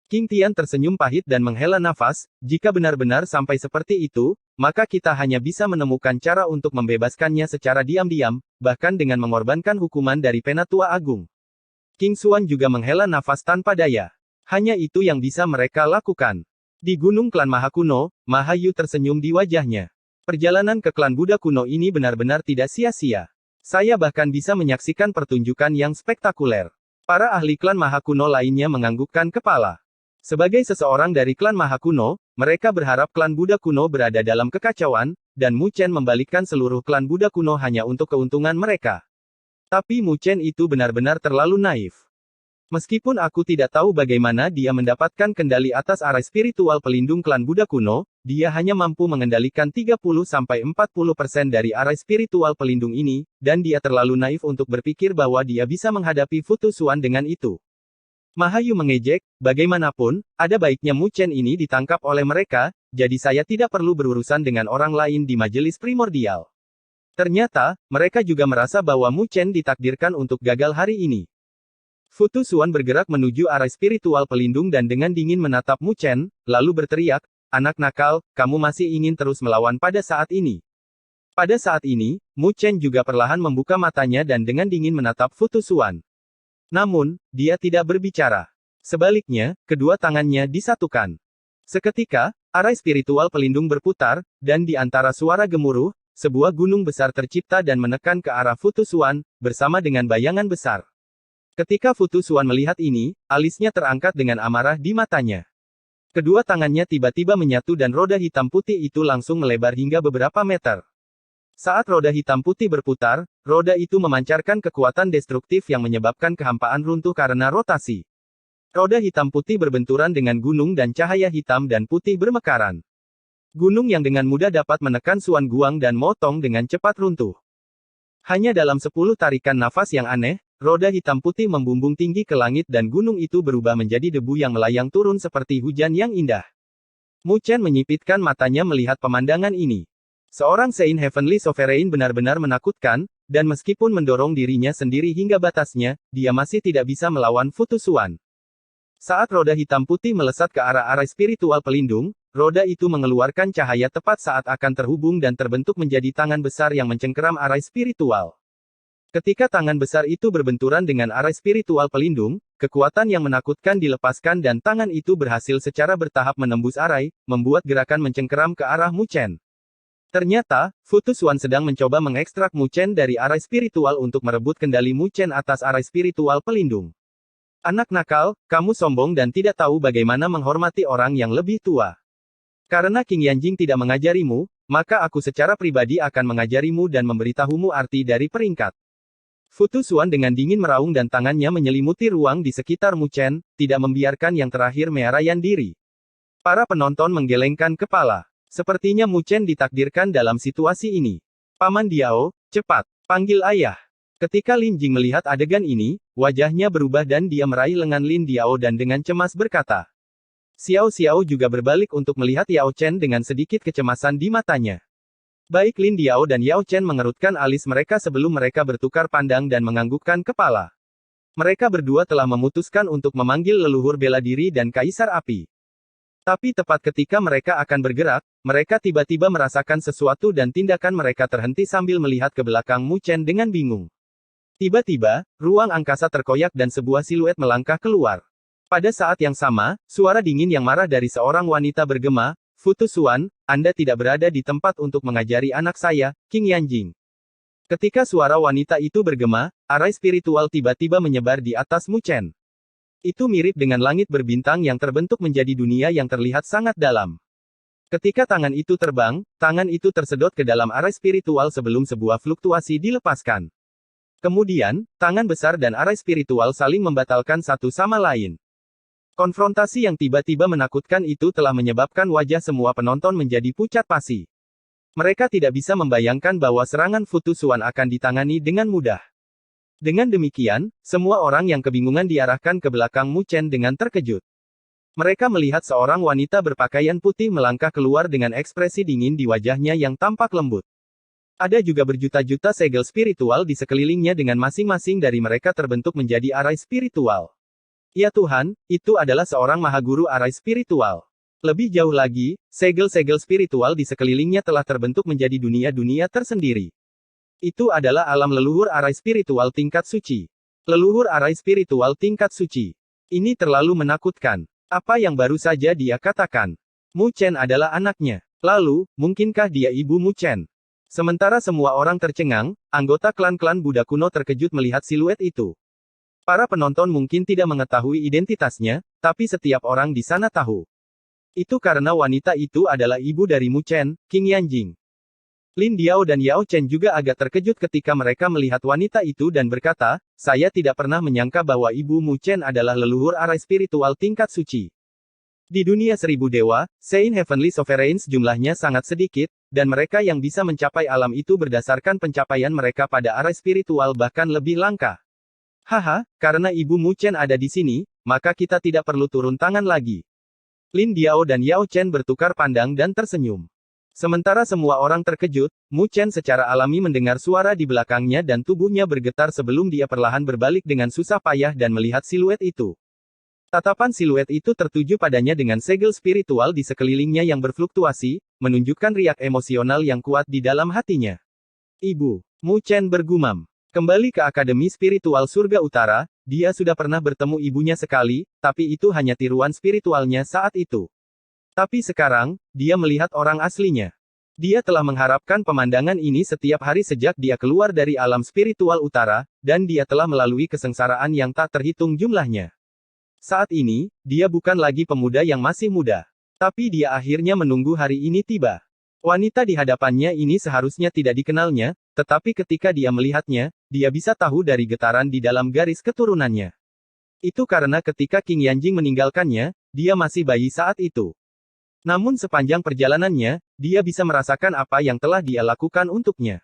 King Tian tersenyum pahit dan menghela nafas, "Jika benar-benar sampai seperti itu, maka kita hanya bisa menemukan cara untuk membebaskannya secara diam-diam, bahkan dengan mengorbankan hukuman dari Penatua Agung." King Xuan juga menghela nafas tanpa daya. Hanya itu yang bisa mereka lakukan. Di Gunung Klan Maha Kuno, Mahayu tersenyum di wajahnya. "Perjalanan ke klan Buddha kuno ini benar-benar tidak sia-sia. Saya bahkan bisa menyaksikan pertunjukan yang spektakuler." Para ahli klan Maha Kuno lainnya menganggukkan kepala. Sebagai seseorang dari klan Maha Kuno, mereka berharap klan Buddha kuno berada dalam kekacauan, dan Mu Chen membalikkan seluruh klan Buddha kuno hanya untuk keuntungan mereka. Tapi Mu Chen itu benar-benar terlalu naif. "Meskipun aku tidak tahu bagaimana dia mendapatkan kendali atas arai spiritual pelindung klan Buddha kuno, dia hanya mampu mengendalikan 30-40% dari arai spiritual pelindung ini, dan dia terlalu naif untuk berpikir bahwa dia bisa menghadapi Futusuan dengan itu." Mahayu mengejek, "Bagaimanapun, ada baiknya Mu Chen ini ditangkap oleh mereka, jadi saya tidak perlu berurusan dengan orang lain di majelis primordial." Ternyata, mereka juga merasa bahwa Mu Chen ditakdirkan untuk gagal hari ini. Futusuan bergerak menuju arai spiritual pelindung dan dengan dingin menatap Mu Chen, lalu berteriak, "Anak nakal, kamu masih ingin terus melawan pada saat ini. Pada saat ini, Mu Chen juga perlahan membuka matanya dan dengan dingin menatap Fu Tusuan. Namun, dia tidak berbicara. Sebaliknya, kedua tangannya disatukan. Seketika, arai spiritual pelindung berputar, dan di antara suara gemuruh, sebuah gunung besar tercipta dan menekan ke arah Fu Tusuan, bersama dengan bayangan besar. Ketika Fu Tusuan melihat ini, alisnya terangkat dengan amarah di matanya. Kedua tangannya tiba-tiba menyatu dan roda hitam putih itu langsung melebar hingga beberapa meter. Saat roda hitam putih berputar, roda itu memancarkan kekuatan destruktif yang menyebabkan kehampaan runtuh karena rotasi. Roda hitam putih berbenturan dengan gunung dan cahaya hitam dan putih bermekaran. Gunung yang dengan mudah dapat menekan Suan Guang dan Motong dengan cepat runtuh. Hanya dalam 10 tarikan nafas yang aneh, roda hitam putih membumbung tinggi ke langit dan gunung itu berubah menjadi debu yang melayang turun seperti hujan yang indah. Mu Chen menyipitkan matanya melihat pemandangan ini. Seorang Saint Heavenly Sovereign benar-benar menakutkan, dan meskipun mendorong dirinya sendiri hingga batasnya, dia masih tidak bisa melawan Fu Tusuan. Saat roda hitam putih melesat ke arah arai spiritual pelindung, roda itu mengeluarkan cahaya tepat saat akan terhubung dan terbentuk menjadi tangan besar yang mencengkeram arai spiritual. Ketika tangan besar itu berbenturan dengan arai spiritual pelindung, kekuatan yang menakutkan dilepaskan dan tangan itu berhasil secara bertahap menembus arai, membuat gerakan mencengkeram ke arah Mu Chen. Ternyata, Fu Tusuan sedang mencoba mengekstrak Mu Chen dari arai spiritual untuk merebut kendali Mu Chen atas arai spiritual pelindung. Anak nakal, kamu sombong dan tidak tahu bagaimana menghormati orang yang lebih tua. Karena King Yanjing tidak mengajarimu, maka aku secara pribadi akan mengajarimu dan memberitahumu arti dari peringkat. Fu Tusuan dengan dingin meraung dan tangannya menyelimuti ruang di sekitar Mu Chen, tidak membiarkan yang terakhir mearayan diri. Para penonton menggelengkan kepala. Sepertinya Mu Chen ditakdirkan dalam situasi ini. Paman Diao, cepat, panggil ayah. Ketika Lin Jing melihat adegan ini, wajahnya berubah dan dia meraih lengan Lin Diao dan dengan cemas berkata. Xiao Xiao juga berbalik untuk melihat Yao Chen dengan sedikit kecemasan di matanya. Baik Lin Diao dan Yao Chen mengerutkan alis mereka sebelum mereka bertukar pandang dan menganggukkan kepala. Mereka berdua telah memutuskan untuk memanggil leluhur bela diri dan kaisar api. Tapi tepat ketika mereka akan bergerak, mereka tiba-tiba merasakan sesuatu dan tindakan mereka terhenti sambil melihat ke belakang Mu Chen dengan bingung. Tiba-tiba, ruang angkasa terkoyak dan sebuah siluet melangkah keluar. Pada saat yang sama, suara dingin yang marah dari seorang wanita bergema, Fu Tusuan, Anda tidak berada di tempat untuk mengajari anak saya, King Yanjing. Ketika suara wanita itu bergema, arai spiritual tiba-tiba menyebar di atas Mu Chen. Itu mirip dengan langit berbintang yang terbentuk menjadi dunia yang terlihat sangat dalam. Ketika tangan itu terbang, tangan itu tersedot ke dalam arai spiritual sebelum sebuah fluktuasi dilepaskan. Kemudian, tangan besar dan arai spiritual saling membatalkan satu sama lain. Konfrontasi yang tiba-tiba menakutkan itu telah menyebabkan wajah semua penonton menjadi pucat pasi. Mereka tidak bisa membayangkan bahwa serangan Fu Tusuan akan ditangani dengan mudah. Dengan demikian, semua orang yang kebingungan diarahkan ke belakang Mu Chen dengan terkejut. Mereka melihat seorang wanita berpakaian putih melangkah keluar dengan ekspresi dingin di wajahnya yang tampak lembut. Ada juga berjuta-juta segel spiritual di sekelilingnya dengan masing-masing dari mereka terbentuk menjadi arai spiritual. Ya Tuhan, itu adalah seorang mahaguru arai spiritual. Lebih jauh lagi, segel-segel spiritual di sekelilingnya telah terbentuk menjadi dunia-dunia tersendiri. Itu adalah alam leluhur arai spiritual tingkat suci. Leluhur arai spiritual tingkat suci. Ini terlalu menakutkan. Apa yang baru saja dia katakan? Mu Chen adalah anaknya. Lalu, mungkinkah dia ibu Mu Chen? Sementara semua orang tercengang, anggota klan-klan Buddha kuno terkejut melihat siluet itu. Para penonton mungkin tidak mengetahui identitasnya, tapi setiap orang di sana tahu. Itu karena wanita itu adalah ibu dari Mu Chen, King Yanjing. Lin Diao dan Yao Chen juga agak terkejut ketika mereka melihat wanita itu dan berkata, saya tidak pernah menyangka bahwa ibu Mu Chen adalah leluhur arai spiritual tingkat suci. Di dunia 1000 dewa, Saint Heavenly Sovereigns jumlahnya sangat sedikit, dan mereka yang bisa mencapai alam itu berdasarkan pencapaian mereka pada arai spiritual bahkan lebih langka. Haha, karena ibu Mu Chen ada di sini, maka kita tidak perlu turun tangan lagi. Lin Diao dan Yao Chen bertukar pandang dan tersenyum. Sementara semua orang terkejut, Mu Chen secara alami mendengar suara di belakangnya dan tubuhnya bergetar sebelum dia perlahan berbalik dengan susah payah dan melihat siluet itu. Tatapan siluet itu tertuju padanya dengan segel spiritual di sekelilingnya yang berfluktuasi, menunjukkan riak emosional yang kuat di dalam hatinya. Ibu, Mu Chen bergumam. Kembali ke Akademi Spiritual Surga Utara, dia sudah pernah bertemu ibunya sekali, tapi itu hanya tiruan spiritualnya saat itu. Tapi sekarang, dia melihat orang aslinya. Dia telah mengharapkan pemandangan ini setiap hari sejak dia keluar dari alam spiritual utara, dan dia telah melalui kesengsaraan yang tak terhitung jumlahnya. Saat ini, dia bukan lagi pemuda yang masih muda. Tapi dia akhirnya menunggu hari ini tiba. Wanita di hadapannya ini seharusnya tidak dikenalnya, tetapi ketika dia melihatnya, dia bisa tahu dari getaran di dalam garis keturunannya. Itu karena ketika King Yanjing meninggalkannya, dia masih bayi saat itu. Namun sepanjang perjalanannya, dia bisa merasakan apa yang telah dia lakukan untuknya.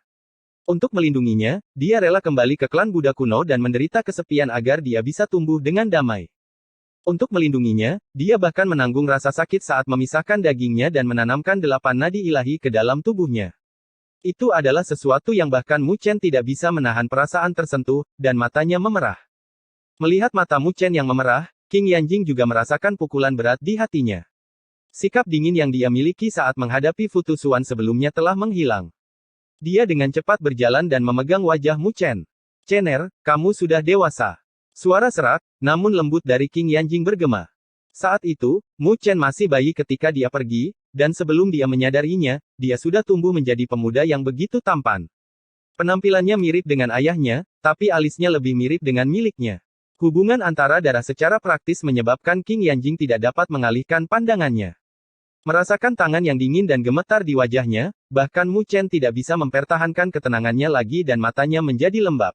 Untuk melindunginya, dia rela kembali ke klan Buddha kuno dan menderita kesepian agar dia bisa tumbuh dengan damai. Untuk melindunginya, dia bahkan menanggung rasa sakit saat memisahkan dagingnya dan menanamkan 8 nadi ilahi ke dalam tubuhnya. Itu adalah sesuatu yang bahkan Mu Chen tidak bisa menahan perasaan tersentuh, dan matanya memerah. Melihat mata Mu Chen yang memerah, King Yanjing juga merasakan pukulan berat di hatinya. Sikap dingin yang dia miliki saat menghadapi Fu Tusuan sebelumnya telah menghilang. Dia dengan cepat berjalan dan memegang wajah Mu Chen. "Chener, kamu sudah dewasa." Suara serak, namun lembut dari King Yanjing bergema. Saat itu, Mu Chen masih bayi ketika dia pergi, dan sebelum dia menyadarinya, dia sudah tumbuh menjadi pemuda yang begitu tampan. Penampilannya mirip dengan ayahnya, tapi alisnya lebih mirip dengan miliknya. Hubungan antara darah secara praktis menyebabkan King Yanjing tidak dapat mengalihkan pandangannya. Merasakan tangan yang dingin dan gemetar di wajahnya, bahkan Mu Chen tidak bisa mempertahankan ketenangannya lagi dan matanya menjadi lembab.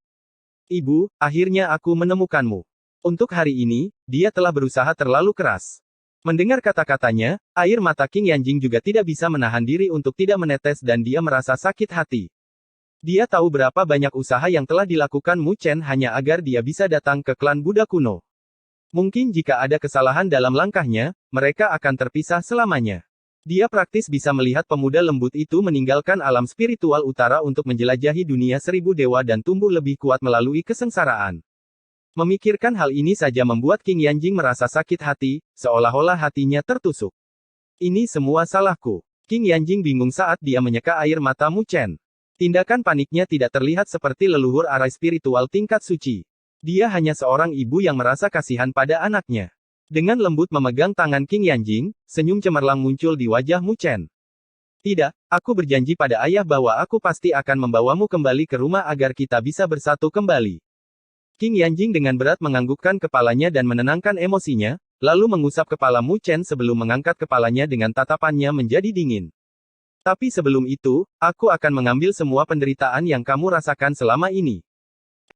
"Ibu, akhirnya aku menemukanmu." Untuk hari ini, dia telah berusaha terlalu keras. Mendengar kata-katanya, air mata King Yanjing juga tidak bisa menahan diri untuk tidak menetes dan dia merasa sakit hati. Dia tahu berapa banyak usaha yang telah dilakukan Mu Chen hanya agar dia bisa datang ke klan Buddha kuno. Mungkin jika ada kesalahan dalam langkahnya, mereka akan terpisah selamanya. Dia praktis bisa melihat pemuda lembut itu meninggalkan alam spiritual utara untuk menjelajahi dunia 1000 dewa dan tumbuh lebih kuat melalui kesengsaraan. Memikirkan hal ini saja membuat King Yanjing merasa sakit hati, seolah-olah hatinya tertusuk. "Ini semua salahku." King Yanjing bingung saat dia menyeka air mata Mu Chen. Tindakan paniknya tidak terlihat seperti leluhur arai spiritual tingkat suci. Dia hanya seorang ibu yang merasa kasihan pada anaknya. Dengan lembut memegang tangan King Yanjing, senyum cemerlang muncul di wajah Mu Chen. "Tidak, aku berjanji pada ayah bahwa aku pasti akan membawamu kembali ke rumah agar kita bisa bersatu kembali." King Yanjing dengan berat menganggukkan kepalanya dan menenangkan emosinya, lalu mengusap kepala Mu Chen sebelum mengangkat kepalanya dengan tatapannya menjadi dingin. "Tapi sebelum itu, aku akan mengambil semua penderitaan yang kamu rasakan selama ini."